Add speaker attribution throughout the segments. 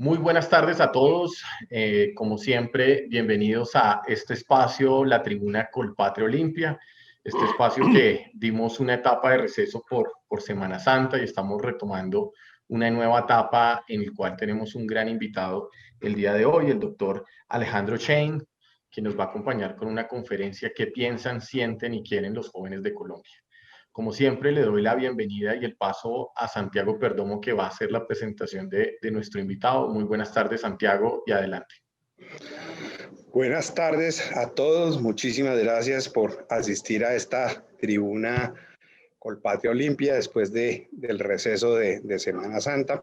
Speaker 1: Muy buenas tardes a todos. Como siempre, bienvenidos a este espacio, la Tribuna Colpatria Olimpia. Este espacio que dimos una etapa de receso por Semana Santa y estamos retomando una nueva etapa en el cual tenemos un gran invitado el día de hoy, el doctor Alejandro Chain, que nos va a acompañar con una conferencia ¿Qué piensan, sienten y quieren los jóvenes de Colombia? Como siempre, le doy la bienvenida y el paso a Santiago Perdomo, que va a hacer la presentación de nuestro invitado. Muy buenas tardes, Santiago, y adelante.
Speaker 2: Buenas tardes a todos. Muchísimas gracias por asistir a esta tribuna Colpatria Olimpia después del receso de Semana Santa.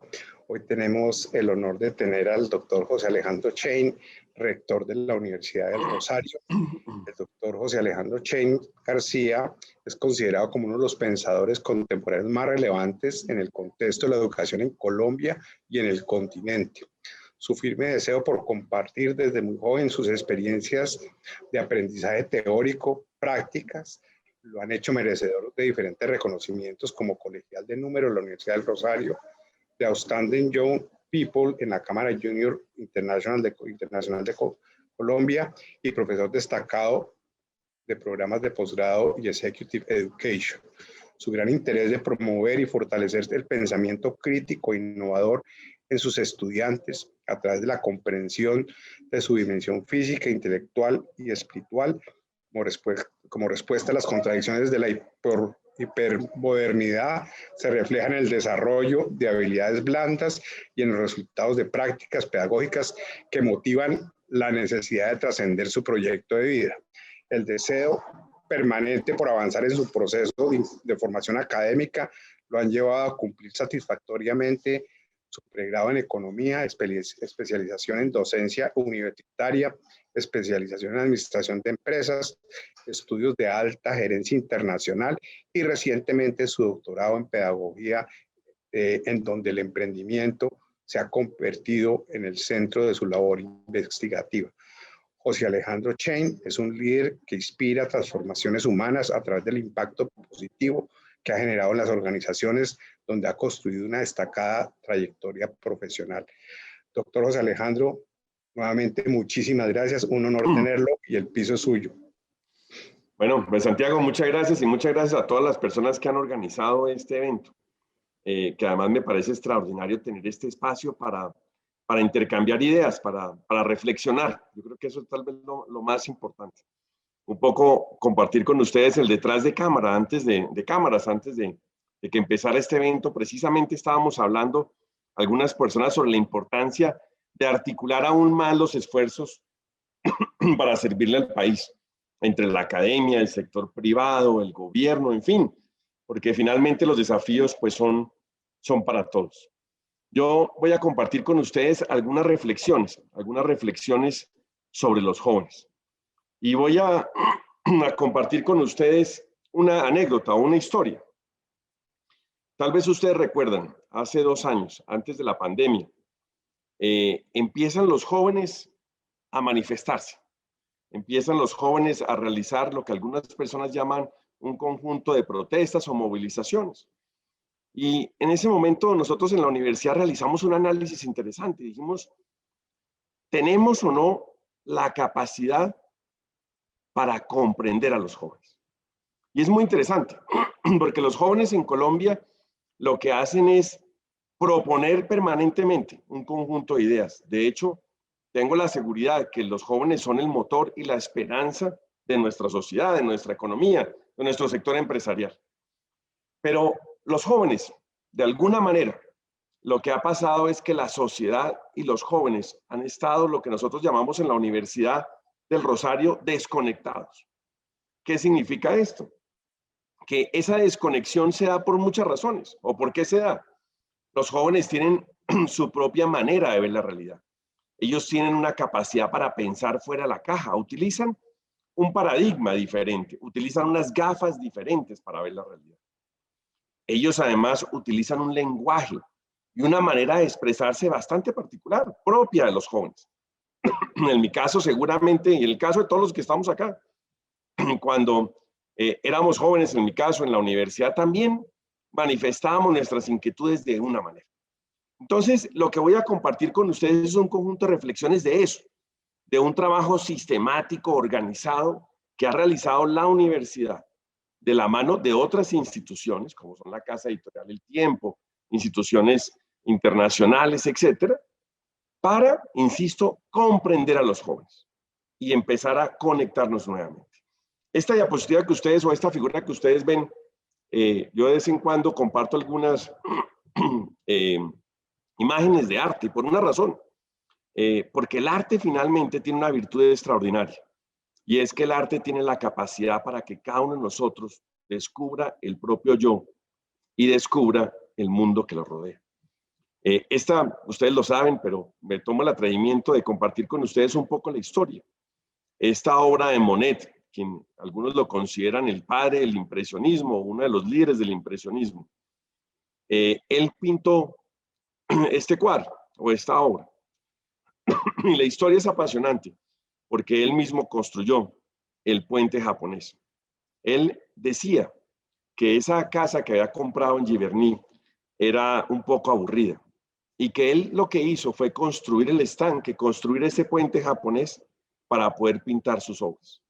Speaker 2: Hoy tenemos el honor de tener al doctor José Alejandro Chain, rector de la Universidad del Rosario. El doctor José Alejandro Chain García es considerado como uno de los pensadores contemporáneos más relevantes en el contexto de la educación en Colombia y en el continente. Su firme deseo por compartir desde muy joven sus experiencias de aprendizaje teórico, prácticas, lo han hecho merecedor de diferentes reconocimientos como colegial de número de la Universidad del Rosario, de Outstanding Young People en la Cámara Junior Internacional de Colombia y profesor destacado de programas de posgrado y Executive Education. Su gran interés de promover y fortalecer el pensamiento crítico e innovador en sus estudiantes a través de la comprensión de su dimensión física, intelectual y espiritual como respuesta a las contradicciones de la hipermodernidad se refleja en el desarrollo de habilidades blandas y en los resultados de prácticas pedagógicas que motivan la necesidad de trascender su proyecto de vida. El deseo permanente por avanzar en su proceso de formación académica lo han llevado a cumplir satisfactoriamente su pregrado en economía, especialización en docencia universitaria, especialización en administración de empresas, estudios de alta gerencia internacional y recientemente su doctorado en pedagogía, en donde el emprendimiento se ha convertido en el centro de su labor investigativa. José Alejandro Chain es un líder que inspira transformaciones humanas a través del impacto positivo que ha generado en las organizaciones donde ha construido una destacada trayectoria profesional. Doctor José Alejandro, nuevamente muchísimas gracias, un honor tenerlo y el piso es suyo.
Speaker 3: Bueno, pues Santiago, muchas gracias y muchas gracias a todas las personas que han organizado este evento, que además me parece extraordinario tener este espacio para intercambiar ideas, para reflexionar. Yo creo que eso es tal vez lo más importante. Un poco compartir con ustedes el detrás de cámara, antes de que empezara este evento. Precisamente estábamos hablando algunas personas sobre la importancia de articular aún más los esfuerzos para servirle al país, entre la academia, el sector privado, el gobierno, en fin, porque finalmente los desafíos pues son para todos. Yo voy a compartir con ustedes algunas reflexiones sobre los jóvenes. Y voy a compartir con ustedes una anécdota o una historia. Tal vez ustedes recuerdan, hace 2 años, antes de la pandemia, empiezan los jóvenes a manifestarse. Empiezan los jóvenes a realizar lo que algunas personas llaman un conjunto de protestas o movilizaciones. Y en ese momento nosotros en la universidad realizamos un análisis interesante. Dijimos, ¿tenemos o no la capacidad para comprender a los jóvenes? Y es muy interesante, porque los jóvenes en Colombia lo que hacen es proponer permanentemente un conjunto de ideas. De hecho, tengo la seguridad que los jóvenes son el motor y la esperanza de nuestra sociedad, de nuestra economía, de nuestro sector empresarial. Pero los jóvenes, de alguna manera, lo que ha pasado es que la sociedad y los jóvenes han estado, lo que nosotros llamamos en la Universidad del Rosario, desconectados. ¿Qué significa esto? Que esa desconexión se da por muchas razones. ¿O por qué se da? Los jóvenes tienen su propia manera de ver la realidad. Ellos tienen una capacidad para pensar fuera de la caja, utilizan un paradigma diferente, utilizan unas gafas diferentes para ver la realidad. Ellos además utilizan un lenguaje y una manera de expresarse bastante particular, propia de los jóvenes. En mi caso seguramente, y en el caso de todos los que estamos acá, cuando éramos jóvenes, en mi caso en la universidad también manifestábamos nuestras inquietudes de una manera. Entonces, lo que voy a compartir con ustedes es un conjunto de reflexiones de eso, de un trabajo sistemático, organizado, que ha realizado la universidad de la mano de otras instituciones, como son la Casa Editorial El Tiempo, instituciones internacionales, etcétera, para, insisto, comprender a los jóvenes y empezar a conectarnos nuevamente. Esta diapositiva que ustedes, o esta figura que ustedes ven, yo de vez en cuando comparto algunas imágenes de arte, por una razón, porque el arte finalmente tiene una virtud extraordinaria, y es que el arte tiene la capacidad para que cada uno de nosotros descubra el propio yo y descubra el mundo que lo rodea. Esta, ustedes lo saben, pero me tomo el atrevimiento de compartir con ustedes un poco la historia. Esta obra de Monet, quien algunos lo consideran el padre del impresionismo, uno de los líderes del impresionismo, él pintó este cuadro o esta obra. Y la historia es apasionante porque él mismo construyó el puente japonés. Él decía que esa casa que había comprado en Giverny era un poco aburrida y que él lo que hizo fue construir el estanque, construir ese puente japonés para poder pintar sus obras.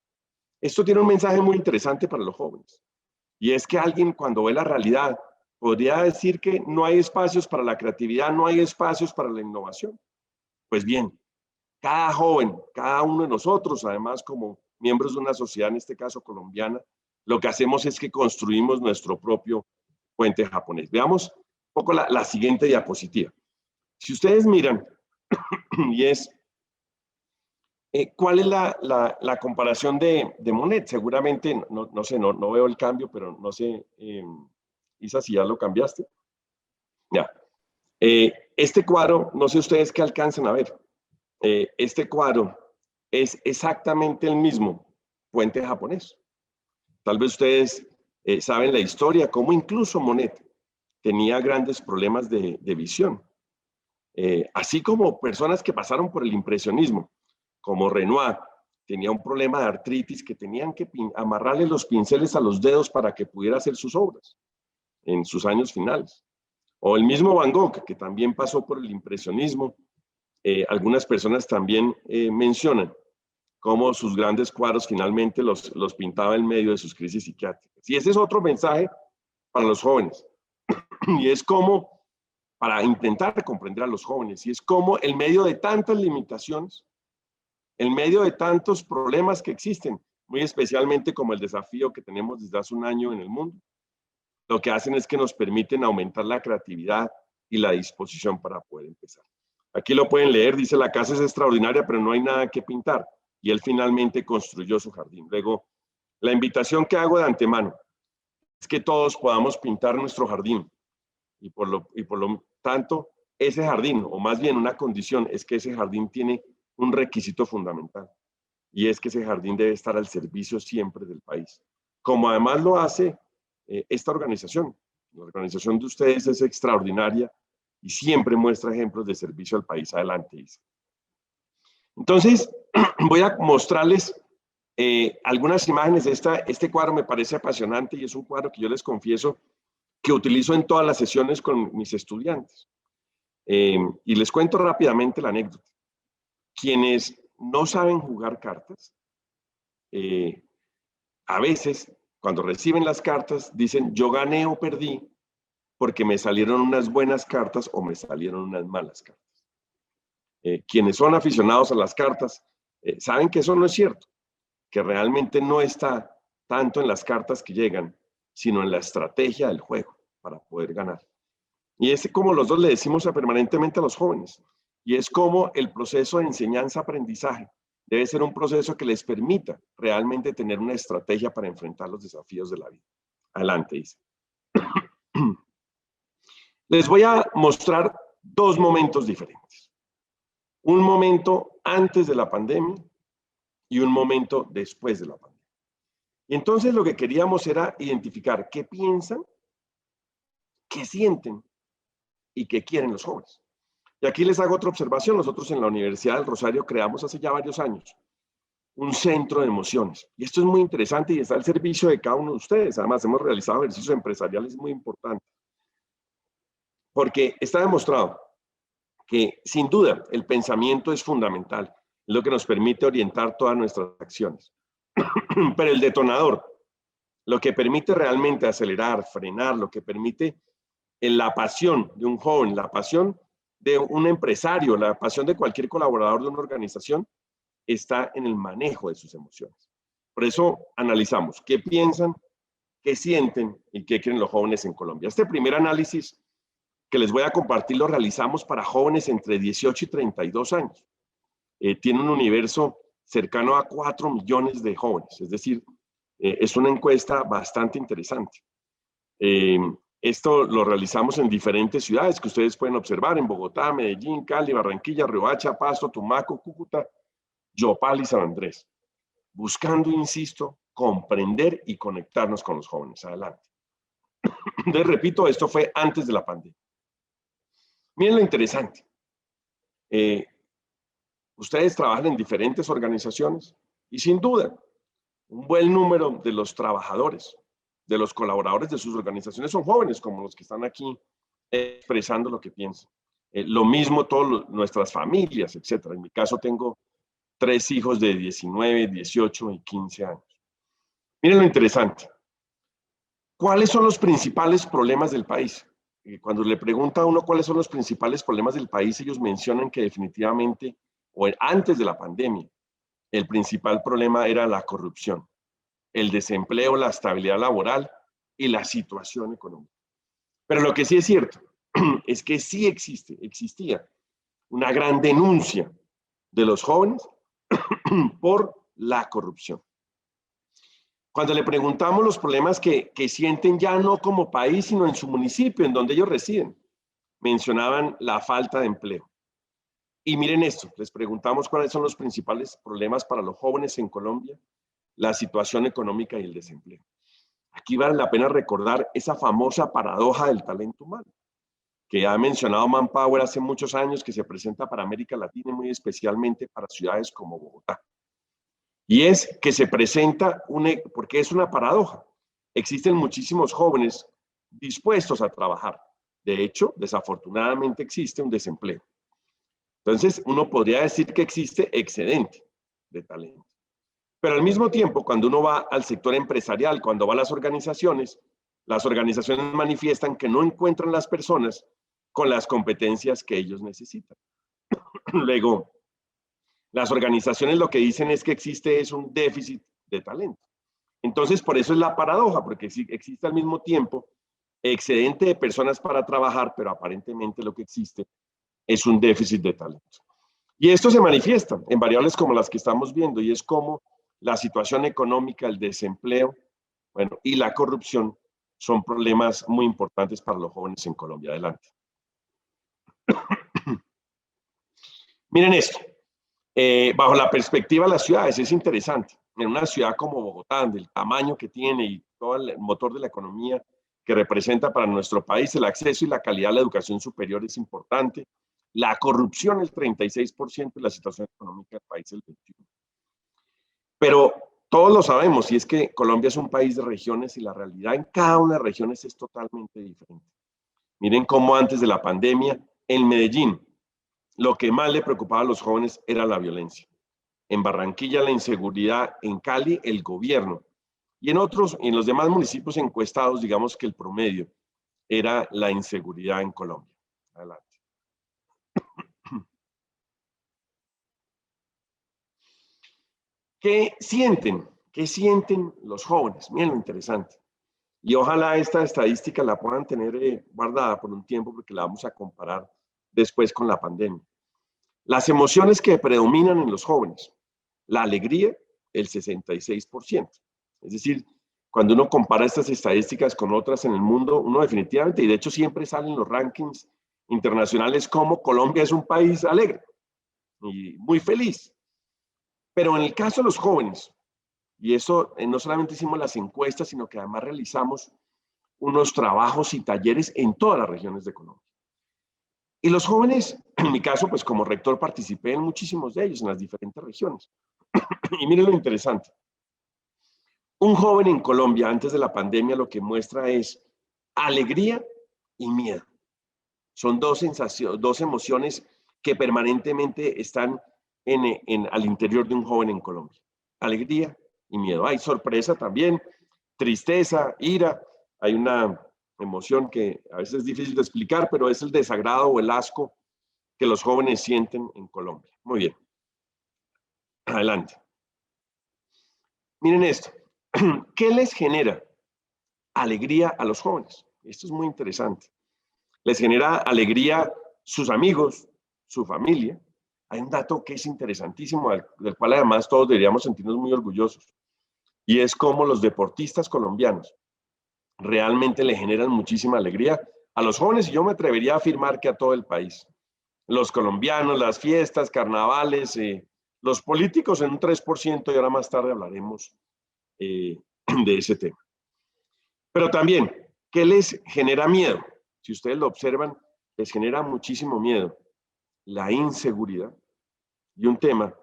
Speaker 3: Esto tiene un mensaje muy interesante para los jóvenes, y es que alguien cuando ve la realidad podría decir que no hay espacios para la creatividad, no hay espacios para la innovación. Pues bien, cada joven, cada uno de nosotros, además como miembros de una sociedad, en este caso colombiana, lo que hacemos es que construimos nuestro propio puente japonés. Veamos un poco la siguiente diapositiva. Si ustedes miran, y es, ¿cuál es la comparación de Monet? Seguramente, no sé, no veo el cambio, pero no sé, Isa, si ya lo cambiaste. Ya. Este cuadro, no sé ustedes qué alcancen a ver. Este cuadro es exactamente el mismo puente japonés. Tal vez ustedes saben la historia, cómo incluso Monet tenía grandes problemas de visión. Así como personas que pasaron por el impresionismo, como Renoir, tenía un problema de artritis que tenían que amarrarle los pinceles a los dedos para que pudiera hacer sus obras en sus años finales. O el mismo Van Gogh, que también pasó por el impresionismo. Algunas personas también mencionan cómo sus grandes cuadros finalmente los pintaba en medio de sus crisis psiquiátricas. Y ese es otro mensaje para los jóvenes. Y es como, para intentar comprender a los jóvenes, y es como en medio de tantas limitaciones, en medio de tantos problemas que existen, muy especialmente como el desafío que tenemos desde hace un año en el mundo, lo que hacen es que nos permiten aumentar la creatividad y la disposición para poder empezar. Aquí lo pueden leer, dice: la casa es extraordinaria, pero no hay nada que pintar. Y él finalmente construyó su jardín. Luego, la invitación que hago de antemano es que todos podamos pintar nuestro jardín. Y por lo tanto, ese jardín, o más bien una condición, es que ese jardín tiene un requisito fundamental. Y es que ese jardín debe estar al servicio siempre del país. Como además lo hace esta organización. La organización de ustedes es extraordinaria y siempre muestra ejemplos de servicio al país. Adelante, Isa. Entonces, voy a mostrarles algunas imágenes de este cuadro. Me parece apasionante y es un cuadro que yo les confieso que utilizo en todas las sesiones con mis estudiantes. Y les cuento rápidamente la anécdota. Quienes no saben jugar cartas, a veces, cuando reciben las cartas, dicen: yo gané o perdí porque me salieron unas buenas cartas o me salieron unas malas cartas. Quienes son aficionados a las cartas saben que eso no es cierto, que realmente no está tanto en las cartas que llegan, sino en la estrategia del juego para poder ganar. Y es como los dos le decimos permanentemente a los jóvenes, y es como el proceso de enseñanza-aprendizaje debe ser un proceso que les permita realmente tener una estrategia para enfrentar los desafíos de la vida. Adelante, Isa. Les voy a mostrar dos momentos diferentes. Un momento antes de la pandemia y un momento después de la pandemia. Y entonces lo que queríamos era identificar qué piensan, qué sienten y qué quieren los jóvenes. Y aquí les hago otra observación. Nosotros en la Universidad del Rosario creamos hace ya varios años un centro de emociones. Y esto es muy interesante y está al servicio de cada uno de ustedes. Además, hemos realizado ejercicios empresariales muy importantes. Porque está demostrado que sin duda el pensamiento es fundamental, es lo que nos permite orientar todas nuestras acciones. Pero el detonador, lo que permite realmente acelerar, frenar, lo que permite la pasión de un joven, la pasión de un empresario, la pasión de cualquier colaborador de una organización, está en el manejo de sus emociones. Por eso analizamos qué piensan, qué sienten y qué creen los jóvenes en Colombia. Este primer análisis que les voy a compartir lo realizamos para jóvenes entre 18 y 32 años. Tiene un universo cercano a 4 millones de jóvenes, es decir, es una encuesta bastante interesante. Esto lo realizamos en diferentes ciudades que ustedes pueden observar, en Bogotá, Medellín, Cali, Barranquilla, Riohacha, Pasto, Tumaco, Cúcuta, Yopal y San Andrés, buscando, insisto, comprender y conectarnos con los jóvenes. Adelante. Les repito, esto fue antes de la pandemia. Miren lo interesante. Ustedes trabajan en diferentes organizaciones y sin duda, un buen número de los trabajadores, de los colaboradores de sus organizaciones son jóvenes, como los que están aquí expresando lo que piensan. Lo mismo todas nuestras familias, etcétera. En mi caso tengo 3 hijos de 19, 18 y 15 años. Miren lo interesante. ¿Cuáles son los principales problemas del país? Cuando le pregunta a uno cuáles son los principales problemas del país, ellos mencionan que definitivamente, o antes de la pandemia, el principal problema era la corrupción, el desempleo, la estabilidad laboral y la situación económica. Pero lo que sí es cierto es que sí existía una gran denuncia de los jóvenes por la corrupción. Cuando le preguntamos los problemas que sienten ya no como país, sino en su municipio, en donde ellos residen, mencionaban la falta de empleo. Y miren esto, les preguntamos cuáles son los principales problemas para los jóvenes en Colombia, la situación económica y el desempleo. Aquí vale la pena recordar esa famosa paradoja del talento humano, que ha mencionado Manpower hace muchos años, que se presenta para América Latina y muy especialmente para ciudades como Bogotá. Y es que se presenta, porque es una paradoja. Existen muchísimos jóvenes dispuestos a trabajar. De hecho, desafortunadamente existe un desempleo. Entonces, uno podría decir que existe excedente de talento. Pero al mismo tiempo, cuando uno va al sector empresarial, cuando va a las organizaciones manifiestan que no encuentran las personas con las competencias que ellos necesitan. Luego, las organizaciones lo que dicen es que existe un déficit de talento. Entonces, por eso es la paradoja, porque existe al mismo tiempo excedente de personas para trabajar, pero aparentemente lo que existe es un déficit de talento. Y esto se manifiesta en variables como las que estamos viendo, y es como la situación económica, el desempleo, bueno, y la corrupción son problemas muy importantes para los jóvenes en Colombia. Adelante. Miren esto. Bajo la perspectiva de las ciudades, es interesante. En una ciudad como Bogotá, del tamaño que tiene y todo el motor de la economía que representa para nuestro país, el acceso y la calidad de la educación superior es importante. La corrupción, el 36%, y la situación económica del país, el 21%. Pero todos lo sabemos, y es que Colombia es un país de regiones y la realidad en cada una de las regiones es totalmente diferente. Miren cómo antes de la pandemia, en Medellín, lo que más le preocupaba a los jóvenes era la violencia. En Barranquilla, la inseguridad. En Cali, el gobierno. Y en los demás municipios encuestados, digamos que el promedio era la inseguridad en Colombia. Adelante. ¿Qué sienten? ¿Qué sienten los jóvenes? Miren lo interesante. Y ojalá esta estadística la puedan tener guardada por un tiempo, porque la vamos a comparar después con la pandemia. Las emociones que predominan en los jóvenes. La alegría, el 66%. Es decir, cuando uno compara estas estadísticas con otras en el mundo, uno definitivamente, y de hecho siempre salen los rankings internacionales como Colombia es un país alegre y muy feliz. Pero en el caso de los jóvenes, y eso no solamente hicimos las encuestas, sino que además realizamos unos trabajos y talleres en todas las regiones de Colombia. Y los jóvenes, en mi caso, pues como rector participé en muchísimos de ellos, en las diferentes regiones. Y miren lo interesante. Un joven en Colombia antes de la pandemia lo que muestra es alegría y miedo. Son dos emociones que permanentemente están al interior de un joven en Colombia. Alegría y miedo. Hay sorpresa también, tristeza, ira. Hay una emoción que a veces es difícil de explicar, pero es el desagrado o el asco que los jóvenes sienten en Colombia. Muy bien. Adelante. Miren esto. ¿Qué les genera alegría a los jóvenes? Esto es muy interesante. Les genera alegría sus amigos, su familia. Hay un dato que es interesantísimo, del cual además todos deberíamos sentirnos muy orgullosos, y es cómo los deportistas colombianos realmente le generan muchísima alegría a los jóvenes, y yo me atrevería a afirmar que a todo el país. Los colombianos, las fiestas, carnavales, los políticos en un 3%, y ahora más tarde hablaremos de ese tema. Pero también, ¿qué les genera miedo? Si ustedes lo observan, les genera muchísimo miedo la inseguridad y un tema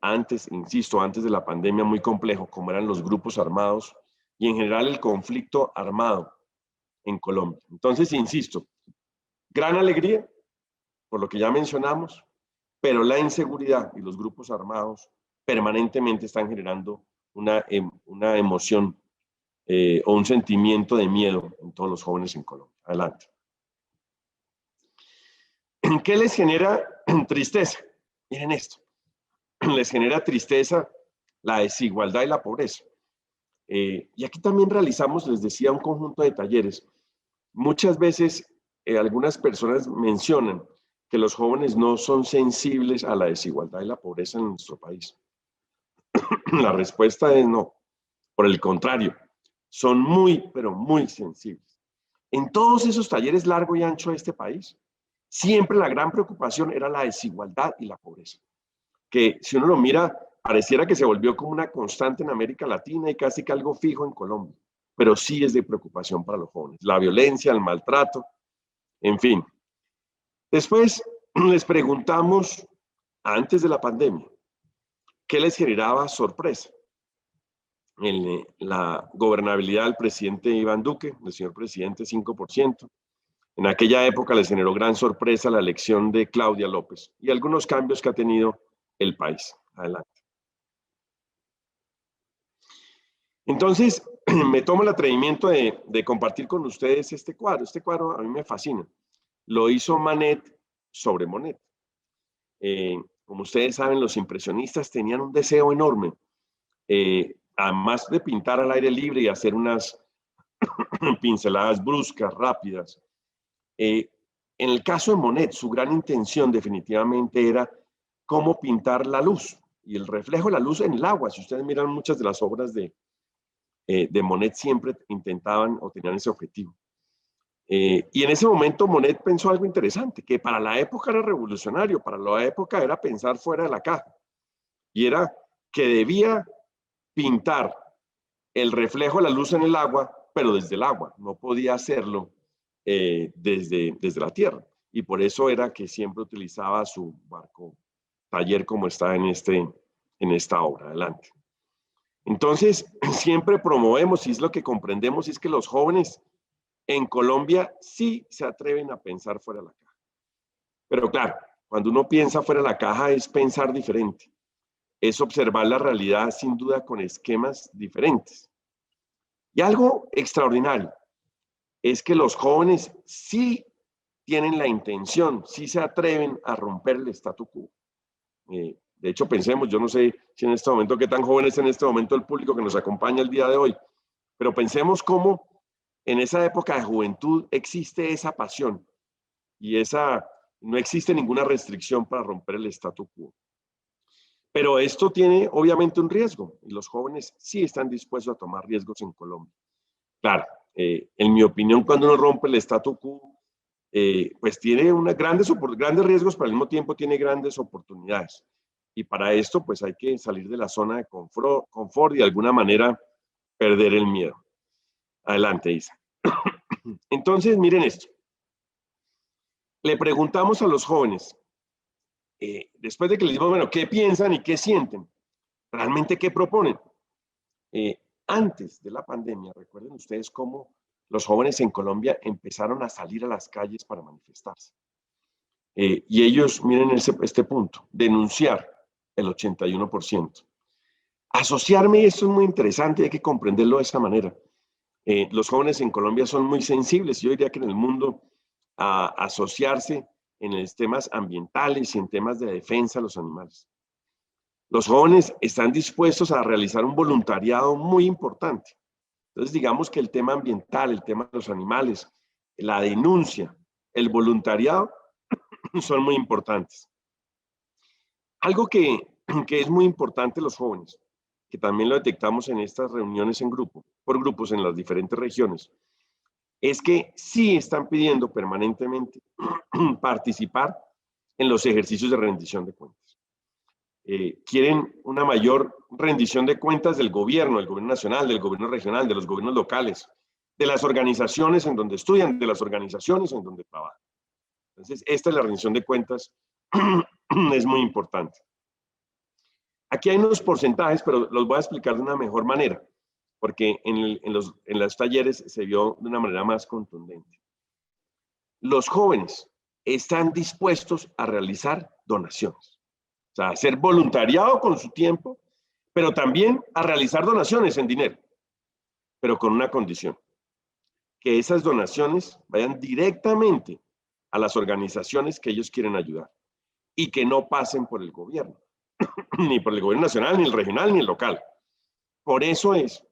Speaker 3: antes, insisto, antes de la pandemia muy complejo, como eran los grupos armados y en general el conflicto armado en Colombia. Entonces, insisto, gran alegría por lo que ya mencionamos, pero la inseguridad y los grupos armados permanentemente están generando una emoción o un sentimiento de miedo en todos los jóvenes en Colombia. Adelante. ¿Qué les genera tristeza? Miren esto. Les genera tristeza la desigualdad y la pobreza. Y aquí también realizamos, les decía, un conjunto de talleres. Muchas veces algunas personas mencionan que los jóvenes no son sensibles a la desigualdad y la pobreza en nuestro país. La respuesta es no. Por el contrario, son muy, pero muy sensibles. En todos esos talleres largo y ancho de este país, siempre la gran preocupación era la desigualdad y la pobreza, que si uno lo mira, pareciera que se volvió como una constante en América Latina y casi que algo fijo en Colombia, pero sí es de preocupación para los jóvenes. La violencia, el maltrato, en fin. Después les preguntamos, antes de la pandemia, ¿qué les generaba sorpresa? La gobernabilidad del presidente Iván Duque, del señor presidente, 5%. En aquella época les generó gran sorpresa la elección de Claudia López y algunos cambios que ha tenido el país. Adelante. Entonces, me tomo el atrevimiento de compartir con ustedes este cuadro. Este cuadro a mí me fascina. Lo hizo Manet sobre Monet. Como ustedes saben, los impresionistas tenían un deseo enorme, además de pintar al aire libre y hacer unas pinceladas bruscas, rápidas. En el caso de Monet, su gran intención definitivamente era cómo pintar la luz y el reflejo de la luz en el agua. Si ustedes miran muchas de las obras de Monet, siempre intentaban o tenían ese objetivo. Y en ese momento Monet pensó algo interesante, que para la época era revolucionario, para la época era pensar fuera de la caja, y era que debía pintar el reflejo de la luz en el agua, pero desde el agua, no podía hacerlo desde la tierra, y por eso era que siempre utilizaba su barco taller como está en esta obra. Adelante. Entonces, siempre promovemos, y es lo que comprendemos, es que los jóvenes en Colombia sí se atreven a pensar fuera de la caja. Pero claro, cuando uno piensa fuera de la caja es pensar diferente, es observar la realidad sin duda con esquemas diferentes. Y algo extraordinario es que los jóvenes sí tienen la intención, sí se atreven a romper el statu quo. De hecho, pensemos, yo no sé si en este momento, qué tan joven es en este momento el público que nos acompaña el día de hoy, pero pensemos cómo en esa época de juventud existe esa pasión y no existe ninguna restricción para romper el statu quo. Pero esto tiene obviamente un riesgo y los jóvenes sí están dispuestos a tomar riesgos en Colombia. Claro, en mi opinión, cuando uno rompe el statu quo, pues tiene grandes riesgos, pero al mismo tiempo tiene grandes oportunidades. Y para esto, pues hay que salir de la zona de confort y de alguna manera perder el miedo. Adelante, Isa. Entonces, miren esto. Le preguntamos a los jóvenes, después de que les dijimos, bueno, ¿qué piensan y qué sienten? ¿Realmente qué proponen? Antes de la pandemia, recuerden ustedes cómo los jóvenes en Colombia empezaron a salir a las calles para manifestarse. Y ellos, miren este punto, denunciar el 81%. Asociarme, y esto es muy interesante, hay que comprenderlo de esta manera. Los jóvenes en Colombia son muy sensibles, yo diría que en el mundo, a asociarse en los temas ambientales y en temas de defensa de los animales. Los jóvenes están dispuestos a realizar un voluntariado muy importante. Entonces, digamos que el tema ambiental, el tema de los animales, la denuncia, el voluntariado, son muy importantes. Algo que es muy importante los jóvenes, que también lo detectamos en estas reuniones en grupo, por grupos en las diferentes regiones, es que sí están pidiendo permanentemente participar en los ejercicios de rendición de cuentas. Quieren una mayor rendición de cuentas del gobierno nacional, del gobierno regional, de los gobiernos locales, de las organizaciones en donde estudian, de las organizaciones en donde trabajan. Entonces, esta es la rendición de cuentas, es muy importante. Aquí hay unos porcentajes, pero los voy a explicar de una mejor manera, porque en los talleres se vio de una manera más contundente. Los jóvenes están dispuestos a realizar donaciones, o sea, a hacer voluntariado con su tiempo, pero también a realizar donaciones en dinero, pero con una condición, que esas donaciones vayan directamente a las organizaciones que ellos quieren ayudar y que no pasen por el gobierno, ni por el gobierno nacional, ni el regional, ni el local. Por eso es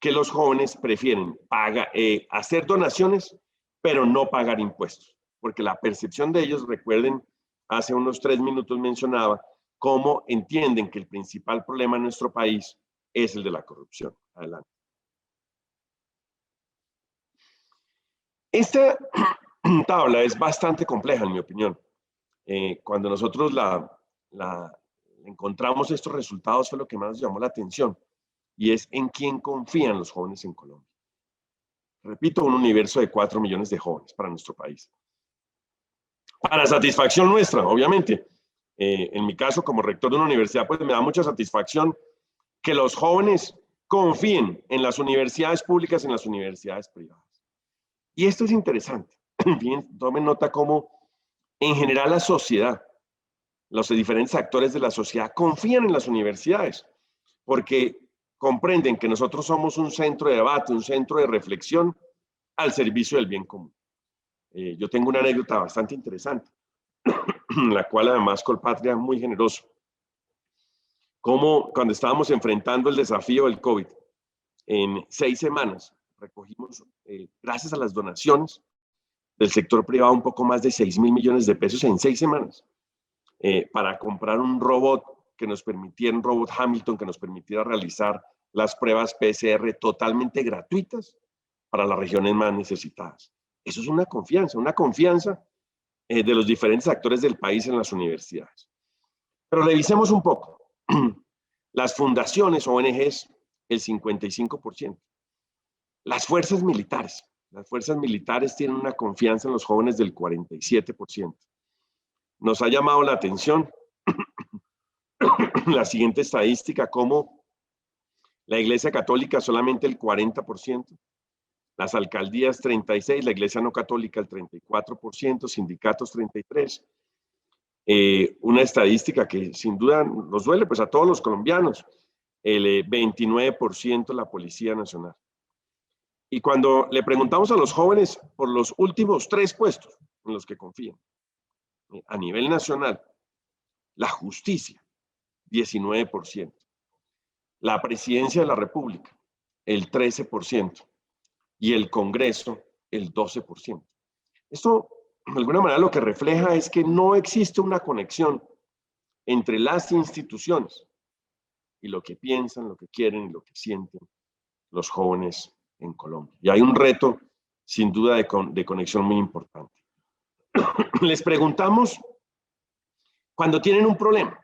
Speaker 3: que los jóvenes prefieren hacer donaciones, pero no pagar impuestos, porque la percepción de ellos, recuerden, hace unos 3 minutos mencionaba cómo entienden que el principal problema en nuestro país es el de la corrupción. Adelante. Esta tabla es bastante compleja, en mi opinión. Cuando nosotros encontramos estos resultados fue lo que más nos llamó la atención, y es en quién confían los jóvenes en Colombia. Repito, un universo de 4 millones de jóvenes para nuestro país. Para satisfacción nuestra, obviamente. En mi caso, como rector de una universidad, pues me da mucha satisfacción que los jóvenes confíen en las universidades públicas y en las universidades privadas. Y esto es interesante. Bien, tomen nota cómo en general la sociedad, los diferentes actores de la sociedad confían en las universidades, porque comprenden que nosotros somos un centro de debate, un centro de reflexión al servicio del bien común. Yo tengo una anécdota bastante interesante, la cual además Colpatria es muy generoso. Como cuando estábamos enfrentando el desafío del COVID, en 6 semanas recogimos, gracias a las donaciones del sector privado, un poco más de 6.000 millones de pesos en 6 semanas, para comprar un robot que nos permitiera, un robot Hamilton que nos permitiera realizar las pruebas PCR totalmente gratuitas para las regiones más necesitadas. Eso es una confianza de los diferentes actores del país en las universidades. Pero revisemos un poco. Las fundaciones, ONGs, el 55%. Las fuerzas militares tienen una confianza en los jóvenes del 47%. Nos ha llamado la atención la siguiente estadística, como la Iglesia Católica solamente el 40%, las alcaldías 36%, la Iglesia no católica el 34%, sindicatos 33%. Una estadística que sin duda nos duele pues a todos los colombianos, el 29% la Policía Nacional. Y cuando le preguntamos a los jóvenes por los últimos 3 puestos en los que confían, a nivel nacional, la justicia, 19%. La presidencia de la República, el 13%. Y el Congreso, el 12%. Esto, de alguna manera, lo que refleja es que no existe una conexión entre las instituciones y lo que piensan, lo que quieren y lo que sienten los jóvenes en Colombia. Y hay un reto, sin duda, de conexión muy importante. Les preguntamos, cuando tienen un problema,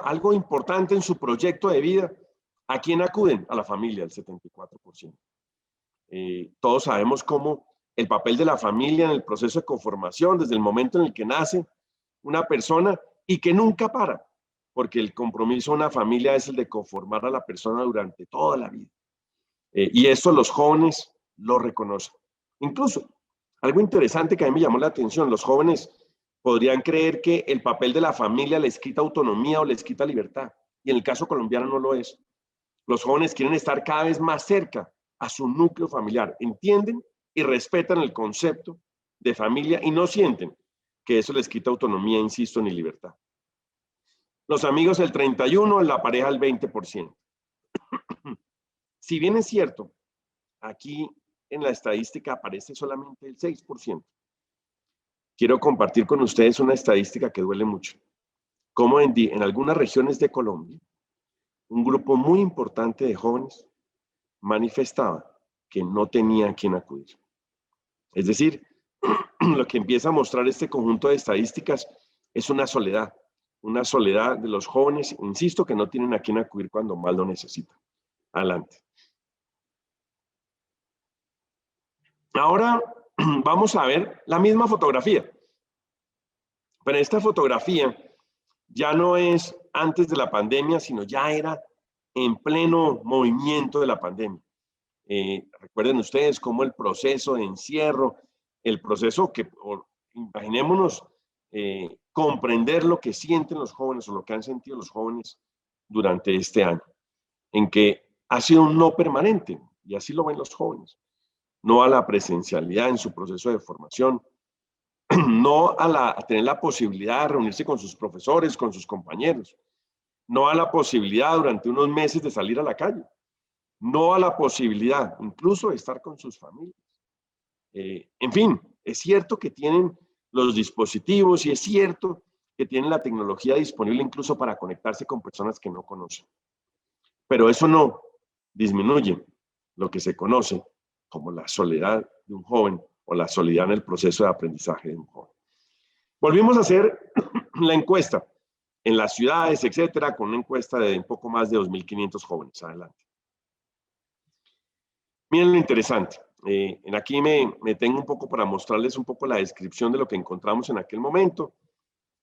Speaker 3: algo importante en su proyecto de vida, ¿a quién acuden? A la familia, el 74%. Todos sabemos cómo el papel de la familia en el proceso de conformación, desde el momento en el que nace una persona y que nunca para, porque el compromiso de una familia es el de conformar a la persona durante toda la vida. Y esto los jóvenes lo reconocen. Incluso Algo interesante que a mí me llamó la atención, los jóvenes podrían creer que el papel de la familia les quita autonomía o les quita libertad, y en el caso colombiano no lo es. Los jóvenes quieren estar cada vez más cerca a su núcleo familiar, entienden y respetan el concepto de familia y no sienten que eso les quita autonomía, insisto, ni libertad. Los amigos el 31%, la pareja el 20%. Si bien es cierto, aquí en la estadística aparece solamente el 6%. Quiero compartir con ustedes una estadística que duele mucho. Como en algunas regiones de Colombia, un grupo muy importante de jóvenes manifestaba que no tenía a quién acudir. Es decir, lo que empieza a mostrar este conjunto de estadísticas es una soledad de los jóvenes, insisto, que no tienen a quién acudir cuando más lo necesitan. Adelante. Ahora vamos a ver la misma fotografía, pero esta fotografía ya no es antes de la pandemia, sino ya era en pleno movimiento de la pandemia. Recuerden ustedes cómo el proceso de encierro, el proceso que, imaginémonos, comprender lo que sienten los jóvenes o lo que han sentido los jóvenes durante este año, en que ha sido un no permanente, y así lo ven los jóvenes. No a la presencialidad en su proceso de formación, no a tener la posibilidad de reunirse con sus profesores, con sus compañeros, no a la posibilidad durante unos meses de salir a la calle, no a la posibilidad incluso de estar con sus familias. En fin, es cierto que tienen los dispositivos y es cierto que tienen la tecnología disponible incluso para conectarse con personas que no conocen, pero eso no disminuye lo que se conoce como la soledad de un joven o la soledad en el proceso de aprendizaje de un joven. Volvimos a hacer la encuesta en las ciudades, etcétera, con una encuesta de un poco más de 2.500 jóvenes. Adelante. Miren lo interesante. Aquí me detengo un poco para mostrarles un poco la descripción de lo que encontramos en aquel momento.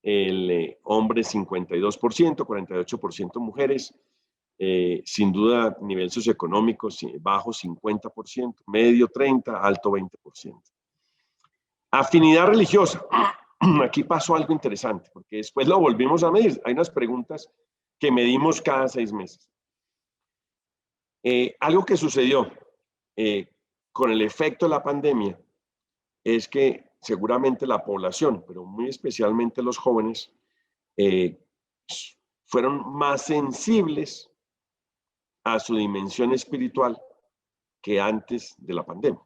Speaker 3: El hombre 52%, 48% mujeres, sin duda nivel socioeconómico bajo 50%, medio 30%, alto 20%. Afinidad religiosa. Aquí pasó algo interesante, porque después lo volvimos a medir. Hay unas preguntas que medimos cada 6 meses. Algo que sucedió con el efecto de la pandemia es que seguramente la población, pero muy especialmente los jóvenes, fueron más sensibles a su dimensión espiritual que antes de la pandemia.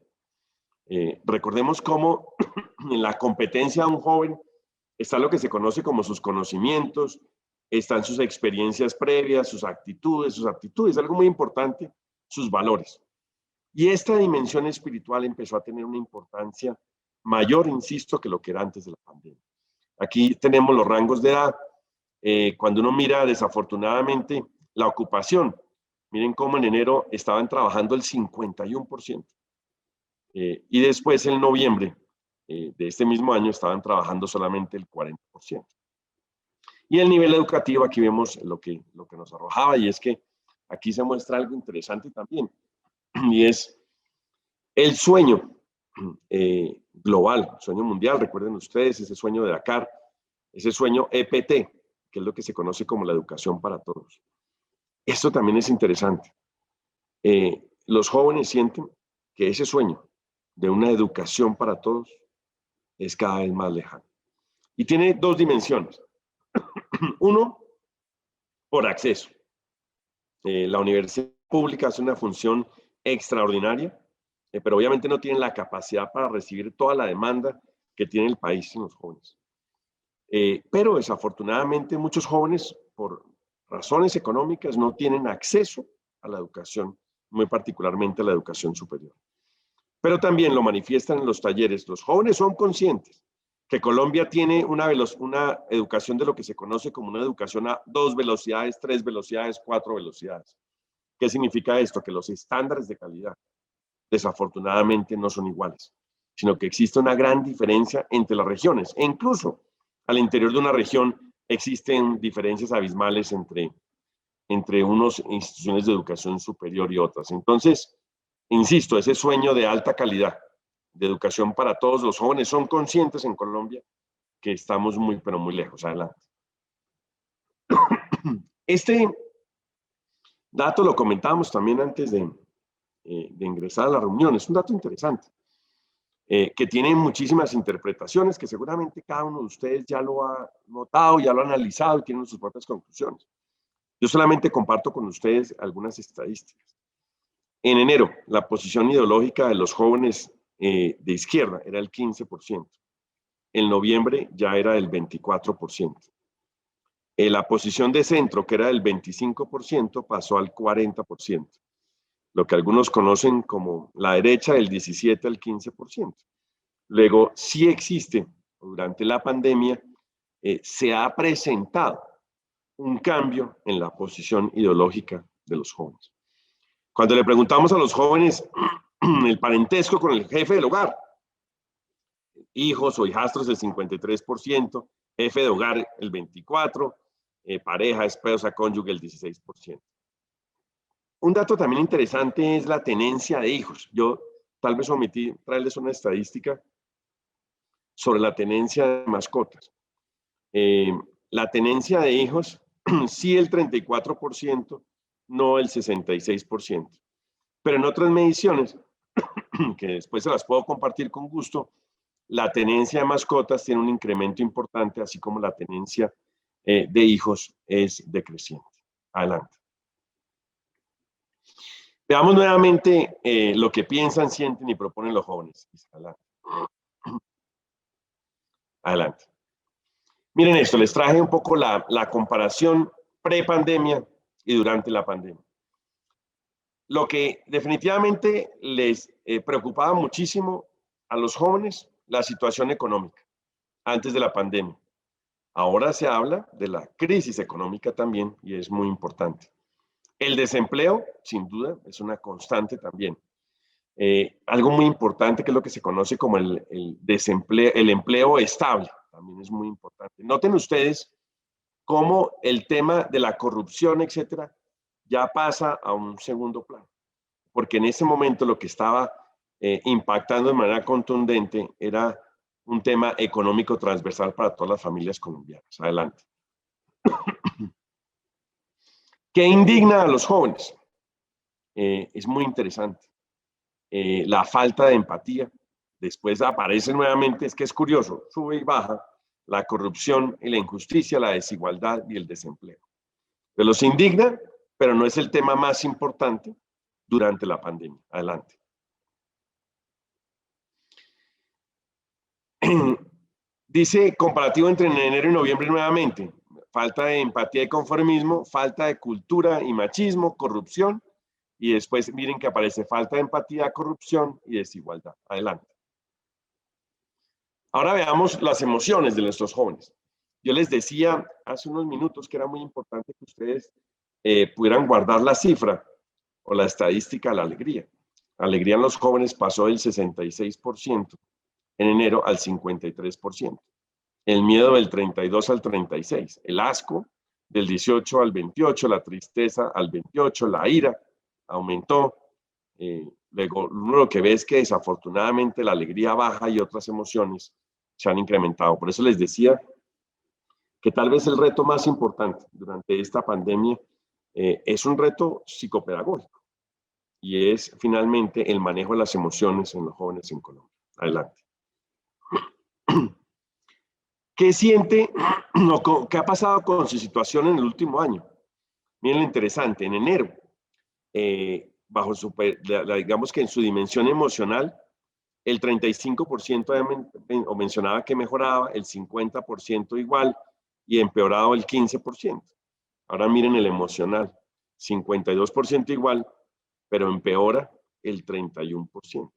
Speaker 3: Recordemos cómo en la competencia de un joven está lo que se conoce como sus conocimientos, están sus experiencias previas, sus aptitudes, algo muy importante, sus valores. Y esta dimensión espiritual empezó a tener una importancia mayor, insisto, que lo que era antes de la pandemia. Aquí tenemos los rangos de edad. Cuando uno mira desafortunadamente la ocupación, miren cómo en enero estaban trabajando el 51%. Y después en noviembre de este mismo año estaban trabajando solamente el 40%. Y el nivel educativo, aquí vemos lo que nos arrojaba, y es que aquí se muestra algo interesante también, y es el sueño global, sueño mundial. Recuerden ustedes ese sueño de Dakar, ese sueño EPT, que es lo que se conoce como la educación para todos. Esto también es interesante. Los jóvenes sienten que ese sueño de una educación para todos es cada vez más lejano. Y tiene 2 dimensiones. Uno, por acceso. La universidad pública hace una función extraordinaria, pero obviamente no tienen la capacidad para recibir toda la demanda que tiene el país en los jóvenes. Pero desafortunadamente muchos jóvenes, por razones económicas, no tienen acceso a la educación, muy particularmente a la educación superior. Pero también lo manifiestan en los talleres. Los jóvenes son conscientes que Colombia tiene una educación de lo que se conoce como una educación a 2 velocidades, 3 velocidades, 4 velocidades. ¿Qué significa esto? Que los estándares de calidad desafortunadamente no son iguales, sino que existe una gran diferencia entre las regiones. E incluso al interior de una región existen diferencias abismales entre unas instituciones de educación superior y otras. Entonces, insisto, ese sueño de alta calidad de educación para todos los jóvenes son conscientes en Colombia que estamos muy, pero muy lejos. Adelante. Este dato lo comentábamos también antes de ingresar a la reunión. Es un dato interesante, que tiene muchísimas interpretaciones, que seguramente cada uno de ustedes ya lo ha notado, ya lo ha analizado y tienen sus propias conclusiones. Yo solamente comparto con ustedes algunas estadísticas. En enero, la posición ideológica de los jóvenes de izquierda era el 15%. En noviembre ya era del 24%. La posición de centro, que era del 25%, pasó al 40%. Lo que algunos conocen como la derecha, del 17 al 15%. Luego, sí existe, durante la pandemia, se ha presentado un cambio en la posición ideológica de los jóvenes. Cuando le preguntamos a los jóvenes el parentesco con el jefe del hogar, hijos o hijastros el 53%, jefe de hogar el 24%, pareja, esposa, cónyuge el 16%. Un dato también interesante es la tenencia de hijos. Yo tal vez omití traerles una estadística sobre la tenencia de mascotas. La tenencia de hijos, sí el 34%, no el 66%. Pero en otras mediciones, que después se las puedo compartir con gusto, la tenencia de mascotas tiene un incremento importante, así como la tenencia de hijos es decreciente. Adelante. Veamos nuevamente lo que piensan, sienten y proponen los jóvenes. Adelante. Adelante. Miren esto, les traje un poco la comparación pre-pandemia y durante la pandemia. Lo que definitivamente les preocupaba muchísimo a los jóvenes, la situación económica antes de la pandemia. Ahora se habla de la crisis económica también y es muy importante. El desempleo, sin duda, es una constante también. Algo muy importante que es lo que se conoce como el empleo estable, también es muy importante. Noten ustedes cómo el tema de la corrupción, etcétera, ya pasa a un segundo plano, porque en ese momento lo que estaba impactando de manera contundente era un tema económico transversal para todas las familias colombianas. Adelante. ¿Qué indigna a los jóvenes? Es muy interesante. La falta de empatía. Después aparece nuevamente, es que es curioso, sube y baja la corrupción y la injusticia, la desigualdad y el desempleo. Pero los indigna, pero no es el tema más importante durante la pandemia. Adelante. Dice comparativo entre enero y noviembre nuevamente. Falta de empatía y conformismo, falta de cultura y machismo, corrupción. Y después miren que aparece falta de empatía, corrupción y desigualdad. Adelante. Ahora veamos las emociones de nuestros jóvenes. Yo les decía hace unos minutos que era muy importante que ustedes pudieran guardar la cifra o la estadística de la alegría. La alegría en los jóvenes pasó del 66% en enero al 53%. El miedo del 32 al 36%. El asco del 18 al 28%, la tristeza al 28%, la ira aumentó. Luego, uno lo que ve es que desafortunadamente la alegría baja y otras emociones se han incrementado. Por eso les decía que tal vez el reto más importante durante esta pandemia es un reto psicopedagógico y es finalmente el manejo de las emociones en los jóvenes en Colombia. Adelante. ¿Qué siente o qué ha pasado con su situación en el último año? Miren lo interesante, en enero, bajo su, digamos que en su dimensión emocional, el 35% mencionaba que mejoraba, el 50% igual y empeorado el 15%. Ahora miren el emocional, 52% igual, pero empeora el 31%.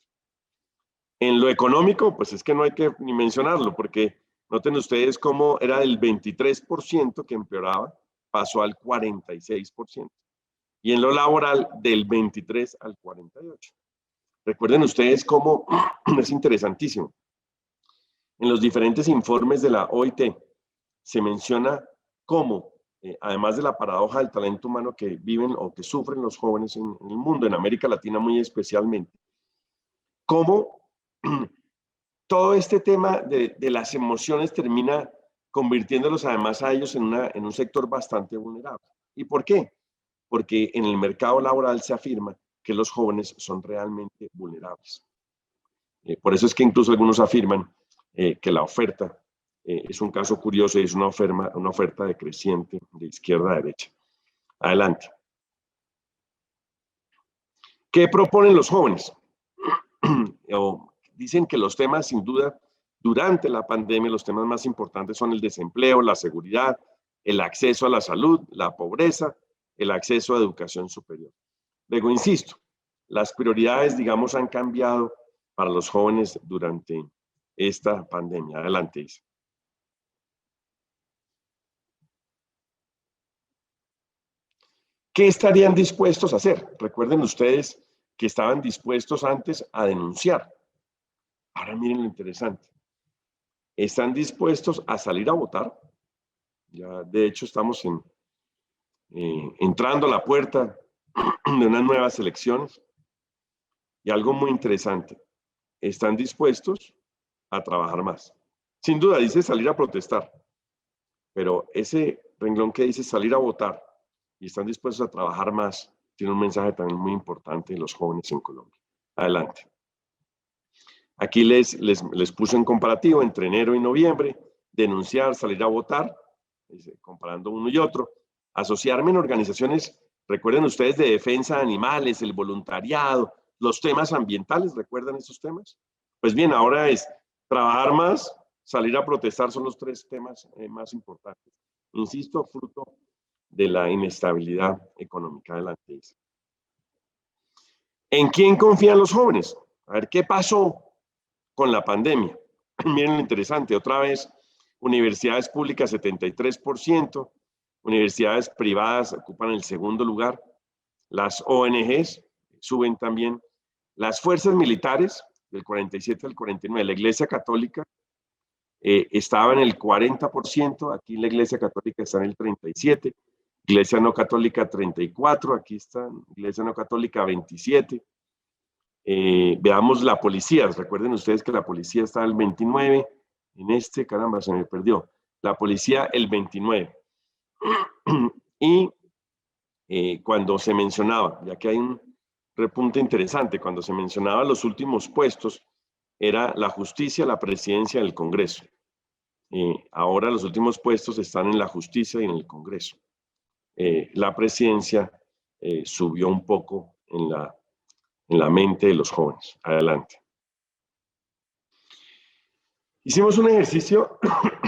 Speaker 3: En lo económico, pues es que no hay que ni mencionarlo, porque noten ustedes cómo era el 23% que empeoraba, pasó al 46%. Y en lo laboral, del 23 al 48%. Recuerden ustedes cómo es interesantísimo. En los diferentes informes de la OIT se menciona cómo, además de la paradoja del talento humano que viven o que sufren los jóvenes en el mundo, en América Latina muy especialmente, cómo todo este tema de las emociones termina convirtiéndolos además a ellos en un sector bastante vulnerable. ¿Y por qué? Porque en el mercado laboral se afirma que los jóvenes son realmente vulnerables. Por eso es que incluso algunos afirman que la oferta es un caso curioso y es una oferta decreciente de izquierda a derecha. Adelante. ¿Qué proponen los jóvenes? Dicen que los temas, sin duda, durante la pandemia, los temas más importantes son el desempleo, la seguridad, el acceso a la salud, la pobreza, el acceso a educación superior. Luego, insisto, las prioridades, digamos, han cambiado para los jóvenes durante esta pandemia. Adelante, Isa. ¿Qué estarían dispuestos a hacer? Recuerden ustedes que estaban dispuestos antes a denunciar. Ahora miren lo interesante. Están dispuestos a salir a votar. Ya, de hecho, estamos entrando a la puerta de unas nuevas elecciones. Y algo muy interesante, están dispuestos a trabajar más. Sin duda, dice salir a protestar, pero ese renglón que dice salir a votar y están dispuestos a trabajar más, tiene un mensaje también muy importante de los jóvenes en Colombia. Adelante. Aquí les puse un comparativo entre enero y noviembre, denunciar, salir a votar, comparando uno y otro, asociarme en organizaciones, recuerden ustedes, de defensa de animales, el voluntariado, los temas ambientales, ¿recuerdan esos temas? Pues bien, ahora es trabajar más, salir a protestar, son los tres temas más importantes. Insisto, fruto de la inestabilidad económica. Adelante. ¿En quién confían los jóvenes? A ver, ¿qué pasó con la pandemia? Miren lo interesante, otra vez, universidades públicas 73%, universidades privadas ocupan el segundo lugar, las ONGs suben también, las fuerzas militares del 47 al 49, la Iglesia Católica estaba en el 40%, aquí la Iglesia Católica está en el 37%, Iglesia No Católica 34%, aquí está Iglesia No Católica 27%. Veamos la policía, recuerden ustedes que la policía está al 29%, en caramba, se me perdió, la policía el 29%. Y cuando se mencionaba, ya que hay un repunte interesante, cuando se mencionaba los últimos puestos, era la justicia, la presidencia y el Congreso. Ahora los últimos puestos están en la justicia y en el Congreso. La presidencia subió un poco en la mente de los jóvenes. Adelante. Hicimos un ejercicio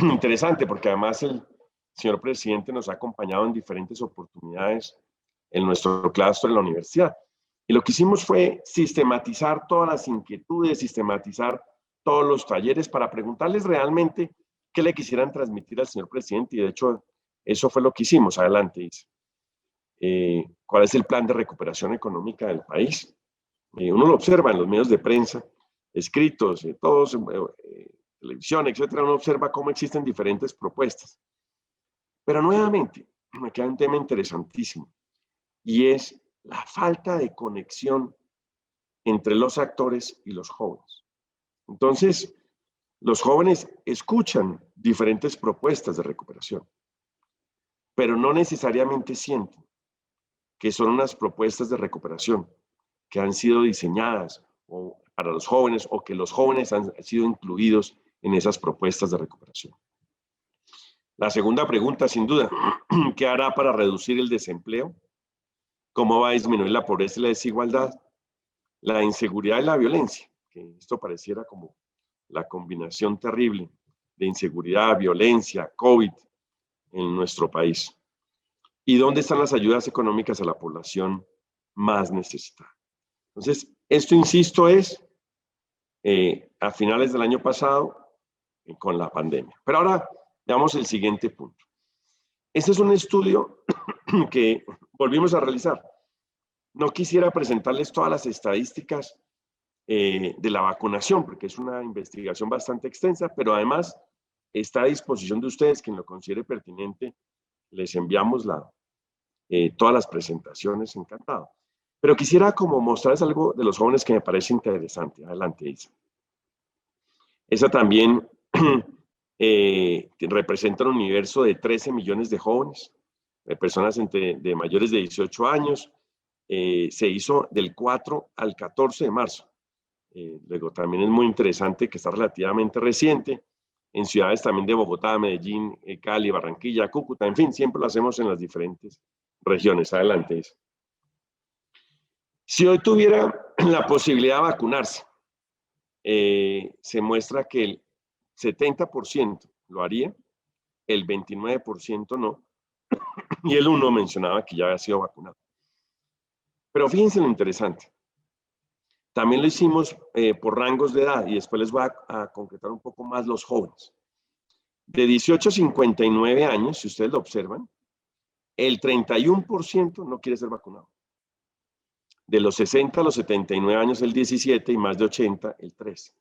Speaker 3: interesante porque además el señor presidente nos ha acompañado en diferentes oportunidades en nuestro claustro en la universidad. Y lo que hicimos fue sistematizar todas las inquietudes, sistematizar todos los talleres para preguntarles realmente qué le quisieran transmitir al señor presidente. Y de hecho, eso fue lo que hicimos. Adelante, dice. ¿Cuál es el plan de recuperación económica del país? Uno lo observa en los medios de prensa, escritos, todos, televisión, etcétera. Uno observa cómo existen diferentes propuestas. Pero nuevamente, me queda un tema interesantísimo y es la falta de conexión entre los actores y los jóvenes. Entonces, los jóvenes escuchan diferentes propuestas de recuperación, pero no necesariamente sienten que son unas propuestas de recuperación que han sido diseñadas para los jóvenes o que los jóvenes han sido incluidos en esas propuestas de recuperación. La segunda pregunta, sin duda, ¿qué hará para reducir el desempleo? ¿Cómo va a disminuir la pobreza y la desigualdad? La inseguridad y la violencia, que esto pareciera como la combinación terrible de inseguridad, violencia, COVID en nuestro país. ¿Y dónde están las ayudas económicas a la población más necesitada? Entonces, esto, insisto, es a finales del año pasado con la pandemia. Pero ahora veamos el siguiente punto. Este es un estudio que volvimos a realizar. No quisiera presentarles todas las estadísticas de la vacunación, porque es una investigación bastante extensa, pero además está a disposición de ustedes, quien lo considere pertinente, les enviamos todas las presentaciones, encantado. Pero quisiera como mostrarles algo de los jóvenes que me parece interesante. Adelante, Isa. Esa también representa un universo de 13 millones de jóvenes, de personas de mayores de 18 años. Se hizo del 4 al 14 de marzo. Luego también es muy interesante que está relativamente reciente, en ciudades también de Bogotá, Medellín, Cali, Barranquilla, Cúcuta, en fin, siempre lo hacemos en las diferentes regiones. Adelante. Si hoy tuviera la posibilidad de vacunarse, se muestra que el 70% lo haría, el 29% no, y el 1% mencionaba que ya había sido vacunado. Pero fíjense lo interesante. También lo hicimos por rangos de edad, y después les voy a concretar un poco más los jóvenes. De 18 a 59 años, si ustedes lo observan, el 31% no quiere ser vacunado. De los 60 a los 79 años, el 17%, y más de 80, el 13%.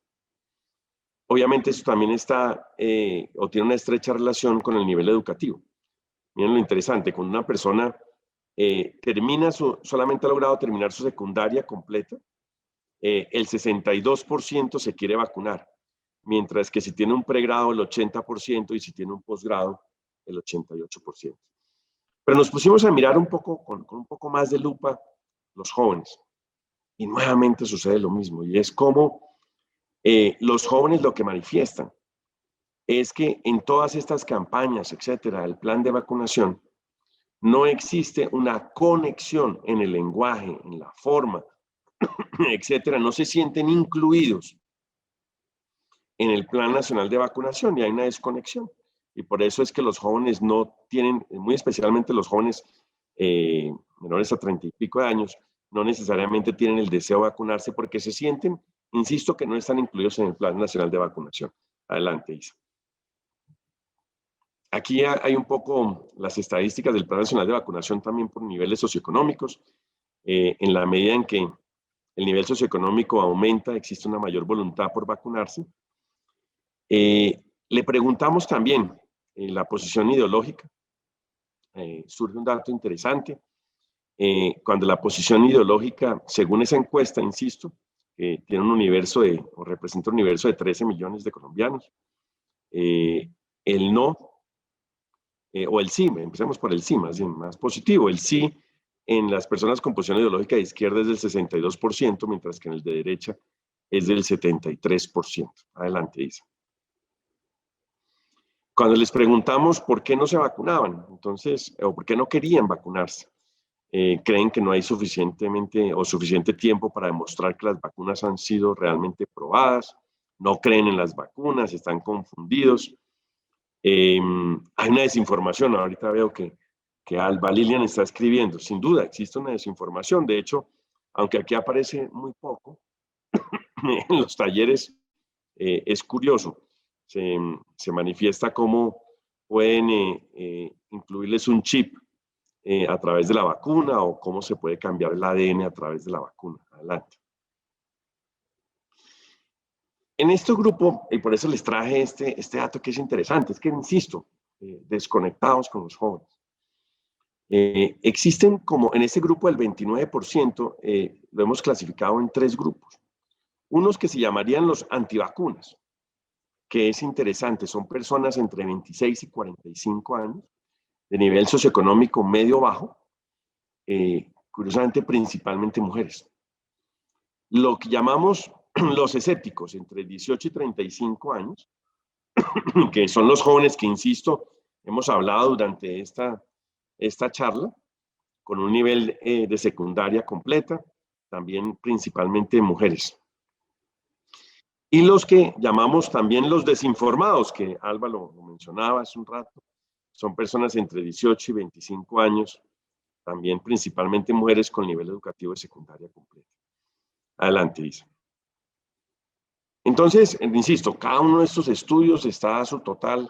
Speaker 3: Obviamente eso también está o tiene una estrecha relación con el nivel educativo. Miren lo interesante, cuando una persona solamente ha logrado terminar su secundaria completa, el 62% se quiere vacunar, mientras que si tiene un pregrado el 80% y si tiene un posgrado el 88%. Pero nos pusimos a mirar un poco, con un poco más de lupa, los jóvenes. Y nuevamente sucede lo mismo, y es como los jóvenes lo que manifiestan es que en todas estas campañas, etcétera, el plan de vacunación, no existe una conexión en el lenguaje, en la forma, etcétera, no se sienten incluidos en el Plan Nacional de Vacunación y hay una desconexión. Y por eso es que los jóvenes no tienen, muy especialmente los jóvenes menores a 30 y pico de años, no necesariamente tienen el deseo de vacunarse porque se sienten, insisto, que no están incluidos en el Plan Nacional de Vacunación. Adelante, Isa. Aquí hay un poco las estadísticas del Plan Nacional de Vacunación también por niveles socioeconómicos. En la medida en que el nivel socioeconómico aumenta, existe una mayor voluntad por vacunarse. Le preguntamos también la posición ideológica. Surge un dato interesante. Cuando la posición ideológica, según esa encuesta, insisto, tiene un universo o representa un universo de 13 millones de colombianos, el no, o el sí, empecemos por el sí, más positivo, el sí en las personas con posición ideológica de izquierda es del 62%, mientras que en el de derecha es del 73%. Adelante, Isa. Cuando les preguntamos por qué no se vacunaban, entonces, o por qué no querían vacunarse, creen que no hay suficiente tiempo para demostrar que las vacunas han sido realmente probadas, no creen en las vacunas, están confundidos. Hay una desinformación, ahorita veo que Alba Lilian está escribiendo, sin duda existe una desinformación, de hecho, aunque aquí aparece muy poco, en los talleres es curioso, se manifiesta cómo pueden incluirles un chip a través de la vacuna o cómo se puede cambiar el ADN a través de la vacuna. Adelante. En este grupo, y por eso les traje este dato que es interesante, es que, insisto, desconectados con los jóvenes. Existen como en este grupo el 29%, lo hemos clasificado en 3 grupos. Unos que se llamarían los antivacunas, que es interesante, son personas entre 26 y 45 años, de nivel socioeconómico medio-bajo, curiosamente principalmente mujeres. Lo que llamamos los escépticos, entre 18 y 35 años, que son los jóvenes que, insisto, hemos hablado durante esta charla, con un nivel de secundaria completa, también principalmente mujeres. Y los que llamamos también los desinformados, que Alba lo mencionaba hace un rato, son personas entre 18 y 25 años, también principalmente mujeres con nivel educativo de secundaria completa. Adelante, Isa. Entonces, insisto, cada uno de estos estudios está a su total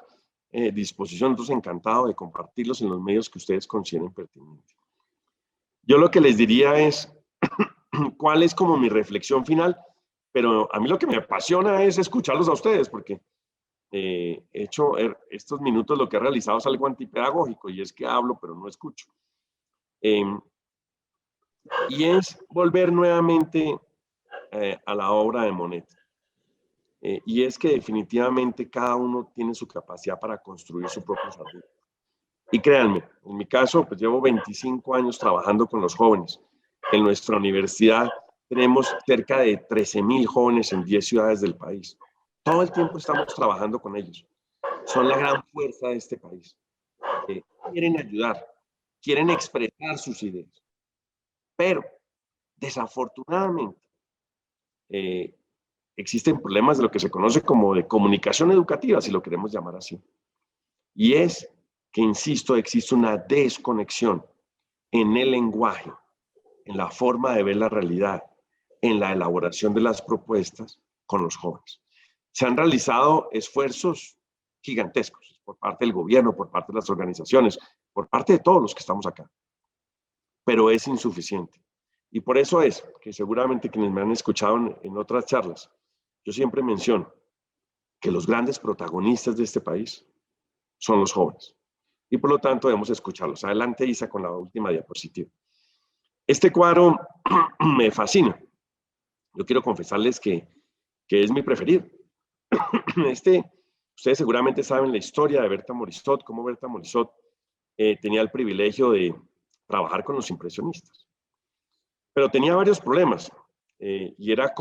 Speaker 3: disposición. Entonces, encantado de compartirlos en los medios que ustedes consideren pertinentes. Yo lo que les diría es cuál es como mi reflexión final, pero a mí lo que me apasiona es escucharlos a ustedes, porque he hecho estos minutos lo que he realizado es algo antipedagógico, y es que hablo, pero no escucho. Y es volver nuevamente a la obra de Monet. y es que definitivamente cada uno tiene su capacidad para construir su propio desarrollo. Y créanme, en mi caso, pues llevo 25 años trabajando con los jóvenes. En nuestra universidad tenemos cerca de 13.000 jóvenes en 10 ciudades del país. Todo el tiempo estamos trabajando con ellos. Son la gran fuerza de este país. Quieren ayudar, quieren expresar sus ideas. Pero, desafortunadamente, existen problemas de lo que se conoce como de comunicación educativa, si lo queremos llamar así. Y es que, insisto, existe una desconexión en el lenguaje, en la forma de ver la realidad, en la elaboración de las propuestas con los jóvenes. Se han realizado esfuerzos gigantescos por parte del gobierno, por parte de las organizaciones, por parte de todos los que estamos acá, pero es insuficiente. Y por eso es que seguramente quienes me han escuchado en otras charlas, yo siempre menciono que los grandes protagonistas de este país son los jóvenes. Y por lo tanto debemos escucharlos. Adelante, Isa, con la última diapositiva. Este cuadro me fascina. Yo quiero confesarles que es mi preferido. Ustedes seguramente saben la historia de Berta Morisot, cómo Berta Morisot tenía el privilegio de trabajar con los impresionistas. Pero tenía varios problemas y era